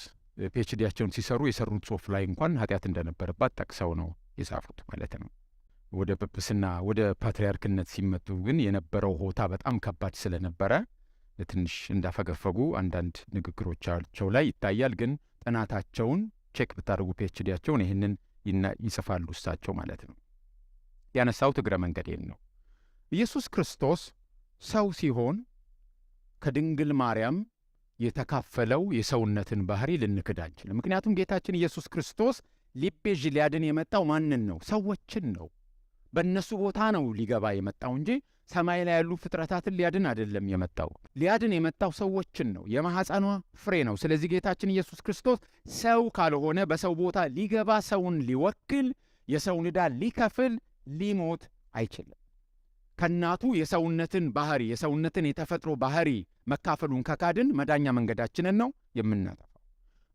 ፒኤችዲያቸውን ሲሰሩ የሰሩት ጽሑፍ ላይ እንኳን ኃጢአት እንደነበረባት ጠቅሰው ነው የጻፉት ማለት ነው። ወደ ጵጵስና ወደ ፓትርያርክነት ሲመጡ ግን የነበረው ሆታ በጣም ከባድ ስለነበረ ትንሽ እንዳፈገፈጉ አንዳንድ ንግግሮቻቸው ላይ ይታያል። ግን ጥናታቸውን ቼክ ብታደርጉ ፒኤችዲያቸውን ይህንን ይጽፋሉ እሳቸው ማለት ነው። ያነሳሁት እግረ መንገዴን ነው። ኢየሱስ ክርስቶስ ሰው ሲሆን ከድንግል ማርያም የተካፈለው የሰውነትን ባህሪ ልንክድ አንችልም። ምክንያቱም ጌታችን ኢየሱስ ክርስቶስ ሊቤዥ ሊያድን የመጣው ማንን ነው? ሰዎችን ነው። በእነሱ ቦታ ነው ሊገባ የመጣው እንጂ ሰማይ ላይ ያሉ ፍጥረታትን ሊያድን አይደለም የመጣው። ሊያድን የመጣው ሰዎችን ነው። የማኅፀኗ ፍሬ ነው። ስለዚህ ጌታችን ኢየሱስ ክርስቶስ ሰው ካልሆነ በሰው ቦታ ሊገባ፣ ሰውን ሊወክል፣ የሰውን ዕዳ ሊከፍል፣ ሊሞት አይችልም። ከእናቱ የሰውነትን ባህሪ የሰውነትን የተፈጥሮ ባህሪ መካፈሉን ከካድን መዳኛ መንገዳችንን ነው የምናጠፋው።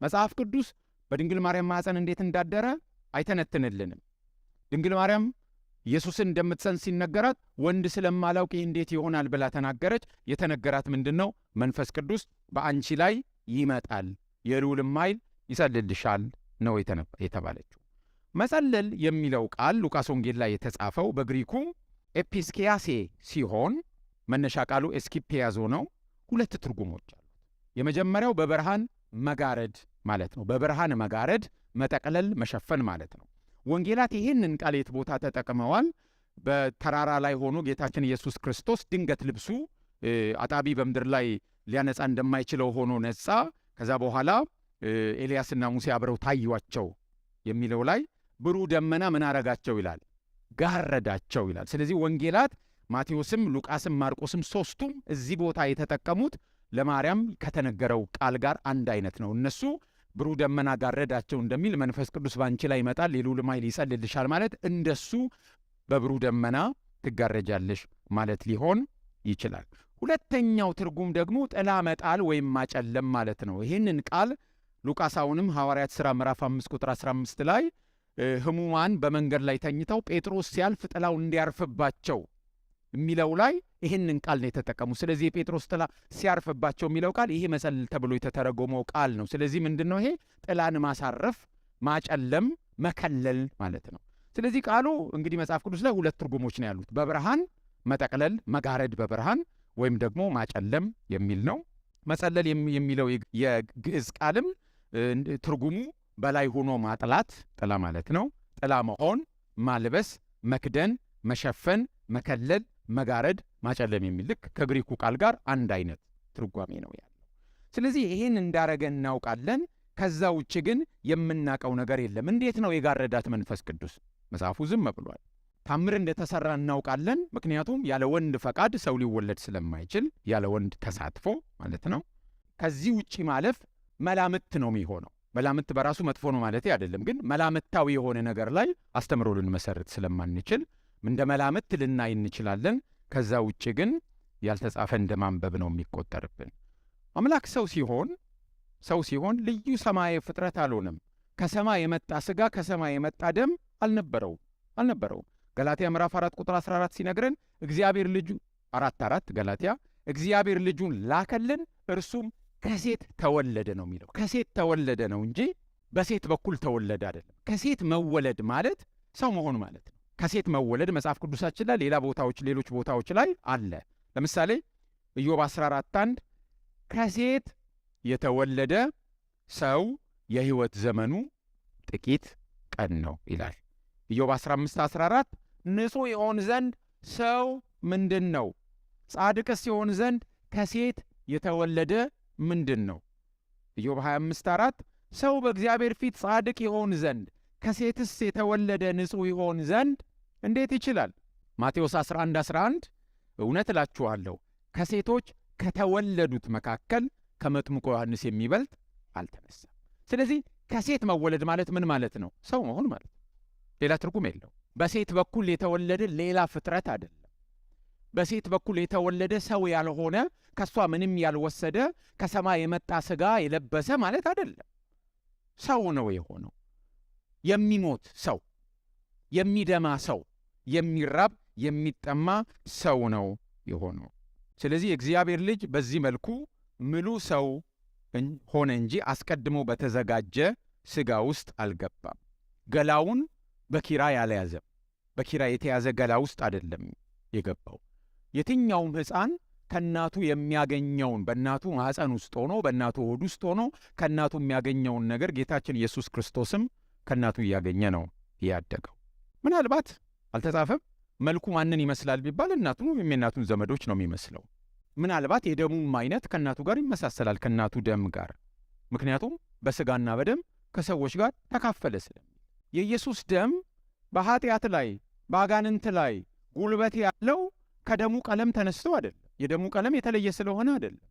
መጽሐፍ ቅዱስ በድንግል ማርያም ማኅፀን እንዴት እንዳደረ አይተነትንልንም። ድንግል ማርያም ኢየሱስን እንደምትጸንስ ሲነገራት ወንድ ስለማላውቅ ይህ እንዴት ይሆናል ብላ ተናገረች። የተነገራት ምንድን ነው? መንፈስ ቅዱስ በአንቺ ላይ ይመጣል፣ የልዑልም ኃይል ይጸልልሻል ነው የተባለችው። መጸለል የሚለው ቃል ሉቃስ ወንጌል ላይ የተጻፈው በግሪኩ ኤፒስኪያሴ ሲሆን መነሻ ቃሉ ኤስኪፒያዞ ነው። ሁለት ትርጉሞች አሉት። የመጀመሪያው በብርሃን መጋረድ ማለት ነው። በብርሃን መጋረድ መጠቅለል መሸፈን ማለት ነው። ወንጌላት ይህንን ቃል የት ቦታ ተጠቅመዋል? በተራራ ላይ ሆኖ ጌታችን ኢየሱስ ክርስቶስ ድንገት ልብሱ አጣቢ በምድር ላይ ሊያነጻ እንደማይችለው ሆኖ ነጻ። ከዛ በኋላ ኤልያስና ሙሴ አብረው ታዩአቸው የሚለው ላይ ብሩህ ደመና ምን አረጋቸው ይላል? ጋረዳቸው ይላል። ስለዚህ ወንጌላት ማቴዎስም ሉቃስም ማርቆስም ሦስቱም እዚህ ቦታ የተጠቀሙት ለማርያም ከተነገረው ቃል ጋር አንድ አይነት ነው። እነሱ ብሩህ ደመና ጋረዳቸው እንደሚል መንፈስ ቅዱስ ባንቺ ላይ ይመጣል፣ የልዑልም ኃይል ይጸልልሻል ማለት እንደሱ በብሩህ ደመና ትጋረጃለሽ ማለት ሊሆን ይችላል። ሁለተኛው ትርጉም ደግሞ ጥላ መጣል ወይም ማጨለም ማለት ነው። ይህንን ቃል ሉቃስ አሁንም ሐዋርያት ሥራ ምዕራፍ 5 ቁጥር 15 ላይ ሕሙማን በመንገድ ላይ ተኝተው ጴጥሮስ ሲያልፍ ጥላው እንዲያርፍባቸው የሚለው ላይ ይህንን ቃል ነው የተጠቀሙ። ስለዚህ የጴጥሮስ ጥላ ሲያርፍባቸው የሚለው ቃል ይሄ መጸለል ተብሎ የተተረጎመው ቃል ነው። ስለዚህ ምንድን ነው ይሄ? ጥላን ማሳረፍ፣ ማጨለም፣ መከለል ማለት ነው። ስለዚህ ቃሉ እንግዲህ መጽሐፍ ቅዱስ ላይ ሁለት ትርጉሞች ነው ያሉት። በብርሃን መጠቅለል፣ መጋረድ በብርሃን ወይም ደግሞ ማጨለም የሚል ነው። መጸለል የሚለው የግዕዝ ቃልም ትርጉሙ በላይ ሆኖ ማጥላት ጥላ ማለት ነው። ጥላ መሆን፣ ማልበስ፣ መክደን፣ መሸፈን፣ መከለል፣ መጋረድ፣ ማጨለም የሚል ልክ ከግሪኩ ቃል ጋር አንድ አይነት ትርጓሜ ነው ያለው። ስለዚህ ይህን እንዳረገ እናውቃለን። ከዛ ውጭ ግን የምናውቀው ነገር የለም። እንዴት ነው የጋረዳት መንፈስ ቅዱስ? መጽሐፉ ዝም ብሏል። ታምር እንደተሰራ እናውቃለን። ምክንያቱም ያለ ወንድ ፈቃድ ሰው ሊወለድ ስለማይችል ያለ ወንድ ተሳትፎ ማለት ነው። ከዚህ ውጪ ማለፍ መላምት ነው የሚሆነው። መላምት በራሱ መጥፎ ነው ማለት አይደለም፣ ግን መላምታዊ የሆነ ነገር ላይ አስተምሮ ልንመሰርት ስለማንችል እንደ መላምት ልናይ እንችላለን። ከዛ ውጪ ግን ያልተጻፈ እንደ ማንበብ ነው የሚቆጠርብን። አምላክ ሰው ሲሆን ልዩ ሰማያዊ ፍጥረት አልሆነም። ከሰማይ የመጣ ሥጋ ከሰማይ የመጣ ደም አልነበረውም። ገላትያ ምዕራፍ 4 ቁጥር 14 ሲነግረን እግዚአብሔር ልጁ 4 ገላትያ እግዚአብሔር ልጁን ላከልን እርሱም ከሴት ተወለደ ነው የሚለው። ከሴት ተወለደ ነው እንጂ በሴት በኩል ተወለደ አይደለም። ከሴት መወለድ ማለት ሰው መሆን ማለት ነው። ከሴት መወለድ መጽሐፍ ቅዱሳችን ላይ ሌሎች ቦታዎች ላይ አለ። ለምሳሌ ኢዮብ 14:1 ከሴት የተወለደ ሰው የሕይወት ዘመኑ ጥቂት ቀን ነው ይላል። ኢዮብ 15:14 ንጹሕ ይሆን ዘንድ ሰው ምንድን ነው? ጻድቅስ ይሆን ዘንድ ከሴት የተወለደ ምንድን ነው? ኢዮብ 25:4 ሰው በእግዚአብሔር ፊት ጻድቅ ይሆን ዘንድ ከሴትስ የተወለደ ንጹሕ ይሆን ዘንድ እንዴት ይችላል? ማቴዎስ 11:11 እውነት እላችኋለሁ ከሴቶች ከተወለዱት መካከል ከመጥምቁ ዮሐንስ የሚበልጥ አልተነሳም። ስለዚህ ከሴት መወለድ ማለት ምን ማለት ነው? ሰው መሆን ማለት ነው። ሌላ ትርጉም የለው። በሴት በኩል የተወለደ ሌላ ፍጥረት አይደለም። በሴት በኩል የተወለደ ሰው ያልሆነ ከሷ ምንም ያልወሰደ ከሰማይ የመጣ ሥጋ የለበሰ ማለት አይደለም። ሰው ነው የሆነው። የሚሞት ሰው፣ የሚደማ ሰው፣ የሚራብ የሚጠማ ሰው ነው የሆነው። ስለዚህ የእግዚአብሔር ልጅ በዚህ መልኩ ምሉ ሰው ሆነ እንጂ አስቀድሞ በተዘጋጀ ሥጋ ውስጥ አልገባም። ገላውን በኪራይ አልያዘም። በኪራይ የተያዘ ገላ ውስጥ አይደለም የገባው። የትኛውም ሕፃን ከእናቱ የሚያገኘውን በእናቱ ማኅፀን ውስጥ ሆኖ በእናቱ ሆድ ውስጥ ሆኖ ከእናቱ የሚያገኘውን ነገር ጌታችን ኢየሱስ ክርስቶስም ከእናቱ እያገኘ ነው ያደገው። ምናልባት አልተጻፈም መልኩ ማንን ይመስላል ቢባል እናቱ ወይም የእናቱን ዘመዶች ነው የሚመስለው። ምናልባት የደሙም አይነት ከእናቱ ጋር ይመሳሰላል ከእናቱ ደም ጋር። ምክንያቱም በሥጋና በደም ከሰዎች ጋር ተካፈለ ስለሚል የኢየሱስ ደም በኃጢአት ላይ በአጋንንት ላይ ጉልበት ያለው ከደሙ ቀለም ተነስቶ አይደለም። የደሙ ቀለም የተለየ ስለሆነ አይደለም።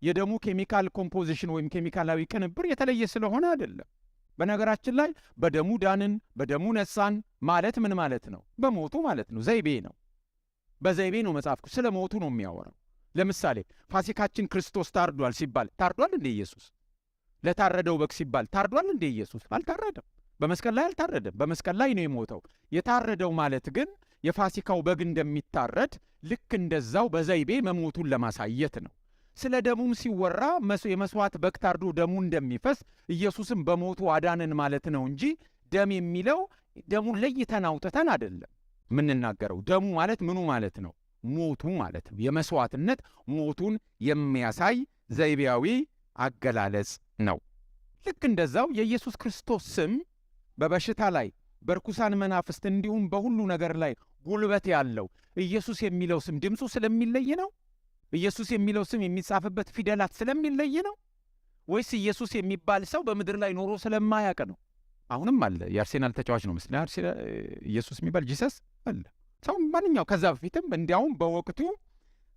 የደሙ ኬሚካል ኮምፖዚሽን ወይም ኬሚካላዊ ቅንብር የተለየ ስለሆነ አይደለም። በነገራችን ላይ በደሙ ዳንን፣ በደሙ ነጻን ማለት ምን ማለት ነው? በሞቱ ማለት ነው። ዘይቤ ነው። በዘይቤ ነው መጽሐፍ ስለ ሞቱ ነው የሚያወራው። ለምሳሌ ፋሲካችን ክርስቶስ ታርዷል ሲባል ታርዷል እንዴ ኢየሱስ? ለታረደው በግ ሲባል ታርዷል እንዴ ኢየሱስ? አልታረደም። በመስቀል ላይ አልታረደም። በመስቀል ላይ ነው የሞተው። የታረደው ማለት ግን የፋሲካው በግ እንደሚታረድ ልክ እንደዛው በዘይቤ መሞቱን ለማሳየት ነው። ስለ ደሙም ሲወራ የመስዋዕት በግ ታርዶ ደሙ እንደሚፈስ ኢየሱስም በሞቱ አዳንን ማለት ነው እንጂ ደም የሚለው ደሙን ለይተን አውጥተን አይደለም የምንናገረው። ደሙ ማለት ምኑ ማለት ነው? ሞቱ ማለት ነው። የመስዋዕትነት ሞቱን የሚያሳይ ዘይቤያዊ አገላለጽ ነው። ልክ እንደዛው የኢየሱስ ክርስቶስ ስም በበሽታ ላይ በርኩሳን መናፍስት እንዲሁም በሁሉ ነገር ላይ ጉልበት ያለው ኢየሱስ የሚለው ስም ድምፁ ስለሚለይ ነው? ኢየሱስ የሚለው ስም የሚጻፍበት ፊደላት ስለሚለይ ነው? ወይስ ኢየሱስ የሚባል ሰው በምድር ላይ ኖሮ ስለማያውቅ ነው? አሁንም አለ። የአርሴናል ተጫዋች ነው መስለ ኢየሱስ የሚባል ጂሰስ አለ። ሰው ማንኛው ከዛ በፊትም እንዲያውም በወቅቱ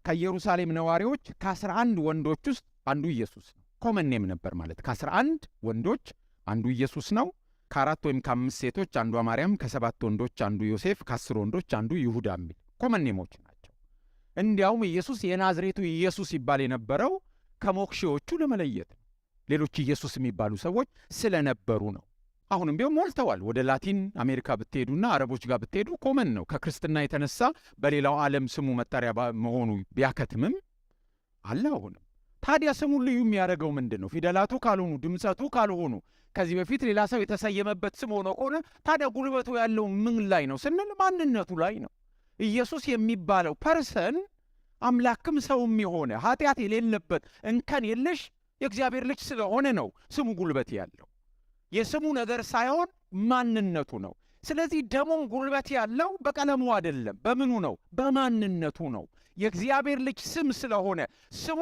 ከኢየሩሳሌም ነዋሪዎች ከ11 ወንዶች ውስጥ አንዱ ኢየሱስ ነው። ኮመን ኔም ነበር ማለት ከ11 ወንዶች አንዱ ኢየሱስ ነው። ከ4 ወይም ከ5 ሴቶች አንዷ ማርያም፣ ከ7 ወንዶች አንዱ ዮሴፍ፣ ከ10 ወንዶች አንዱ ይሁዳ የሚል ኮመን ኔሞች ናቸው። እንዲያውም ኢየሱስ የናዝሬቱ ኢየሱስ ይባል የነበረው ከሞክሼዎቹ ለመለየት ነው። ሌሎች ኢየሱስ የሚባሉ ሰዎች ስለነበሩ ነው። አሁንም ቢሆን ሞልተዋል። ወደ ላቲን አሜሪካ ብትሄዱና አረቦች ጋር ብትሄዱ ኮመን ነው። ከክርስትና የተነሳ በሌላው ዓለም ስሙ መጠሪያ መሆኑ ቢያከትምም አለ አሁንም። ታዲያ ስሙን ልዩ የሚያደርገው ምንድን ነው? ፊደላቱ ካልሆኑ፣ ድምፀቱ ካልሆኑ፣ ከዚህ በፊት ሌላ ሰው የተሰየመበት ስም ሆኖ ከሆነ ታዲያ ጉልበቱ ያለው ምን ላይ ነው ስንል ማንነቱ ላይ ነው። ኢየሱስ የሚባለው ፐርሰን አምላክም ሰውም የሆነ ኃጢአት የሌለበት እንከን የለሽ የእግዚአብሔር ልጅ ስለሆነ ነው ስሙ ጉልበት ያለው። የስሙ ነገር ሳይሆን ማንነቱ ነው። ስለዚህ ደሙም ጉልበት ያለው በቀለሙ አይደለም። በምኑ ነው? በማንነቱ ነው። የእግዚአብሔር ልጅ ስም ስለሆነ ስሙ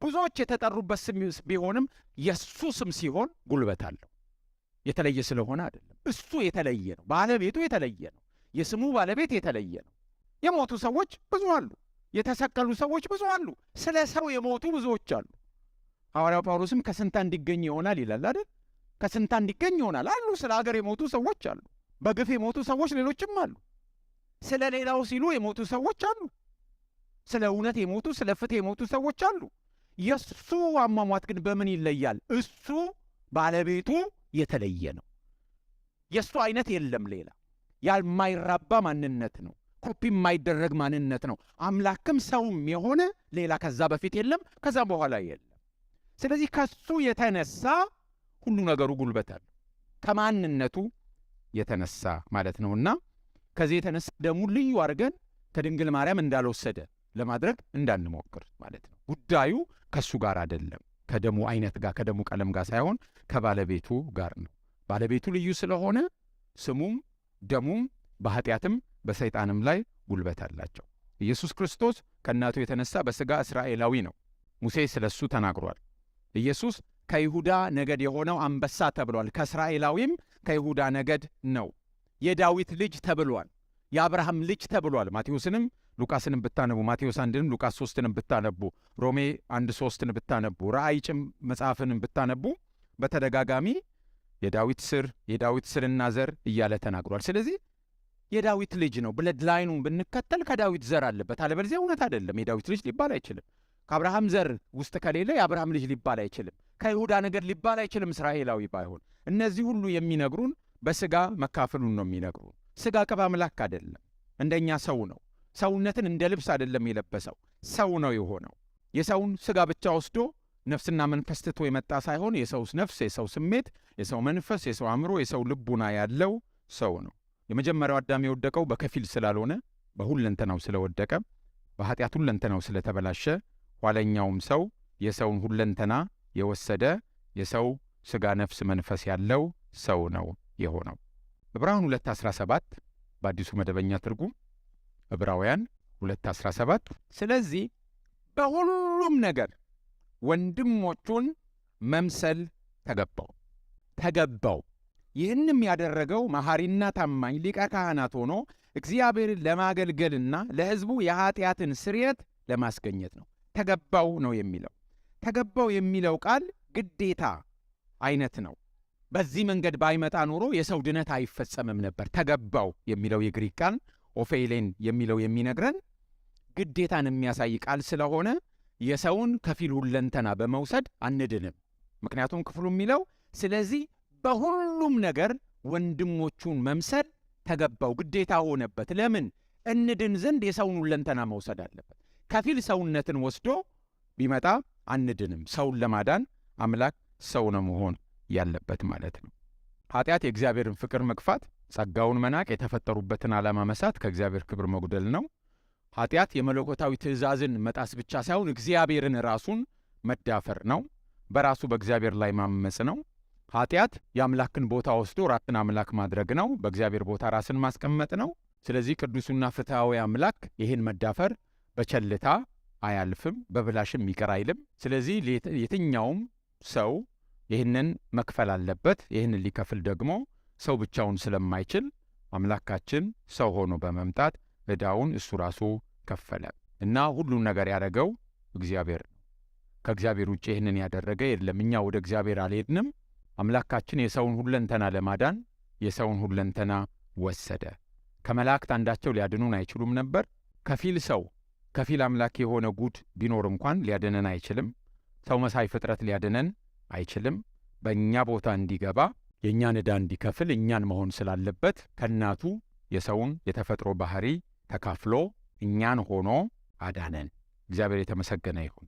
ብዙዎች የተጠሩበት ስም ቢሆንም የእሱ ስም ሲሆን ጉልበት አለው። የተለየ ስለሆነ አይደለም። እሱ የተለየ ነው። ባለቤቱ የተለየ ነው። የስሙ ባለቤት የተለየ ነው። የሞቱ ሰዎች ብዙ አሉ። የተሰቀሉ ሰዎች ብዙ አሉ። ስለ ሰው የሞቱ ብዙዎች አሉ። ሐዋርያው ጳውሎስም ከስንት እንዲገኝ ይሆናል ይላል አይደል? ከስንት እንዲገኝ ይሆናል አሉ። ስለ ሀገር የሞቱ ሰዎች አሉ። በግፍ የሞቱ ሰዎች ሌሎችም አሉ። ስለ ሌላው ሲሉ የሞቱ ሰዎች አሉ። ስለ እውነት የሞቱ ስለ ፍትህ የሞቱ ሰዎች አሉ። የእሱ አሟሟት ግን በምን ይለያል? እሱ ባለቤቱ የተለየ ነው። የእሱ አይነት የለም ሌላ። ያልማይራባ ማንነት ነው። ኮፒ የማይደረግ ማንነት ነው። አምላክም ሰውም የሆነ ሌላ ከዛ በፊት የለም፣ ከዛ በኋላ የለም። ስለዚህ ከሱ የተነሳ ሁሉ ነገሩ ጉልበት አለው። ከማንነቱ የተነሳ ማለት ነውና ከዚህ የተነሳ ደሙ ልዩ አድርገን ከድንግል ማርያም እንዳልወሰደ ለማድረግ እንዳንሞክር ማለት ነው። ጉዳዩ ከሱ ጋር አይደለም፣ ከደሙ አይነት ጋር ከደሙ ቀለም ጋር ሳይሆን ከባለቤቱ ጋር ነው። ባለቤቱ ልዩ ስለሆነ ስሙም ደሙም በኃጢአትም በሰይጣንም ላይ ጉልበት አላቸው። ኢየሱስ ክርስቶስ ከእናቱ የተነሳ በሥጋ እስራኤላዊ ነው። ሙሴ ስለሱ ተናግሯል። ኢየሱስ ከይሁዳ ነገድ የሆነው አንበሳ ተብሏል። ከእስራኤላዊም ከይሁዳ ነገድ ነው። የዳዊት ልጅ ተብሏል። የአብርሃም ልጅ ተብሏል። ማቴዎስንም ሉቃስንም ብታነቡ፣ ማቴዎስ 1ንም ሉቃስ 3ንም ብታነቡ፣ ሮሜ 1:3ን ብታነቡ፣ ራእይ መጽሐፍንም ብታነቡ በተደጋጋሚ የዳዊት ስር የዳዊት ስርና ዘር እያለ ተናግሯል። ስለዚህ የዳዊት ልጅ ነው። ብለድ ላይኑን ብንከተል ከዳዊት ዘር አለበት። አለበለዚያ እውነት አይደለም። የዳዊት ልጅ ሊባል አይችልም። ከአብርሃም ዘር ውስጥ ከሌለ የአብርሃም ልጅ ሊባል አይችልም። ከይሁዳ ነገድ ሊባል አይችልም እስራኤላዊ ባይሆን። እነዚህ ሁሉ የሚነግሩን በሥጋ መካፈሉን ነው የሚነግሩን። ሥጋ ቅብ አምላክ አይደለም፣ እንደኛ ሰው ነው። ሰውነትን እንደ ልብስ አይደለም የለበሰው፣ ሰው ነው የሆነው። የሰውን ሥጋ ብቻ ወስዶ ነፍስና መንፈስ ትቶ የመጣ ሳይሆን የሰው ነፍስ፣ የሰው ስሜት፣ የሰው መንፈስ፣ የሰው አእምሮ፣ የሰው ልቡና ያለው ሰው ነው። የመጀመሪያው አዳም የወደቀው በከፊል ስላልሆነ በሁለንተናው ስለወደቀ፣ በኃጢአት ሁለንተናው ስለተበላሸ፣ ኋለኛውም ሰው የሰውን ሁለንተና የወሰደ የሰው ሥጋ ነፍስ መንፈስ ያለው ሰው ነው የሆነው። ዕብራውያን 2:17 በአዲሱ መደበኛ ትርጉም ዕብራውያን 2:17 ስለዚህ በሁሉም ነገር ወንድሞቹን መምሰል ተገባው። ይህንም ያደረገው መሐሪና ታማኝ ሊቀ ካህናት ሆኖ እግዚአብሔርን ለማገልገልና ለሕዝቡ የኀጢአትን ስርየት ለማስገኘት ነው። ተገባው ነው የሚለው። ተገባው የሚለው ቃል ግዴታ አይነት ነው። በዚህ መንገድ ባይመጣ ኖሮ የሰው ድነት አይፈጸምም ነበር። ተገባው የሚለው የግሪክ ቃል ኦፌይሌን የሚለው የሚነግረን ግዴታን የሚያሳይ ቃል ስለሆነ የሰውን ከፊል ሁለንተና በመውሰድ አንድንም። ምክንያቱም ክፍሉ የሚለው ስለዚህ በሁሉም ነገር ወንድሞቹን መምሰል ተገባው፣ ግዴታ ሆነበት። ለምን? እንድን ዘንድ የሰውን ሁለንተና መውሰድ አለበት። ከፊል ሰውነትን ወስዶ ቢመጣ አንድንም። ሰውን ለማዳን አምላክ ሰው ነው መሆን ያለበት ማለት ነው። ኃጢአት የእግዚአብሔርን ፍቅር መግፋት፣ ጸጋውን መናቅ፣ የተፈጠሩበትን ዓላማ መሳት፣ ከእግዚአብሔር ክብር መጉደል ነው። ኃጢአት የመለኮታዊ ትእዛዝን መጣስ ብቻ ሳይሆን እግዚአብሔርን ራሱን መዳፈር ነው። በራሱ በእግዚአብሔር ላይ ማመጽ ነው። ኃጢአት የአምላክን ቦታ ወስዶ ራስን አምላክ ማድረግ ነው። በእግዚአብሔር ቦታ ራስን ማስቀመጥ ነው። ስለዚህ ቅዱሱና ፍትሐዊ አምላክ ይህን መዳፈር በቸልታ አያልፍም፣ በብላሽም ይቅር አይልም። ስለዚህ የትኛውም ሰው ይህንን መክፈል አለበት። ይህንን ሊከፍል ደግሞ ሰው ብቻውን ስለማይችል አምላካችን ሰው ሆኖ በመምጣት ዕዳውን እሱ ራሱ ከፈለ እና ሁሉን ነገር ያደረገው እግዚአብሔር ነው። ከእግዚአብሔር ውጭ ይህንን ያደረገ የለም። እኛ ወደ እግዚአብሔር አልሄድንም። አምላካችን የሰውን ሁለንተና ለማዳን የሰውን ሁለንተና ወሰደ። ከመላእክት አንዳቸው ሊያድኑን አይችሉም ነበር። ከፊል ሰው ከፊል አምላክ የሆነ ጉድ ቢኖር እንኳን ሊያድነን አይችልም። ሰው መሳይ ፍጥረት ሊያድነን አይችልም። በእኛ ቦታ እንዲገባ የእኛን ዕዳ እንዲከፍል እኛን መሆን ስላለበት ከእናቱ የሰውን የተፈጥሮ ባህሪ ተካፍሎ እኛን ሆኖ አዳነን። እግዚአብሔር የተመሰገነ ይሁን።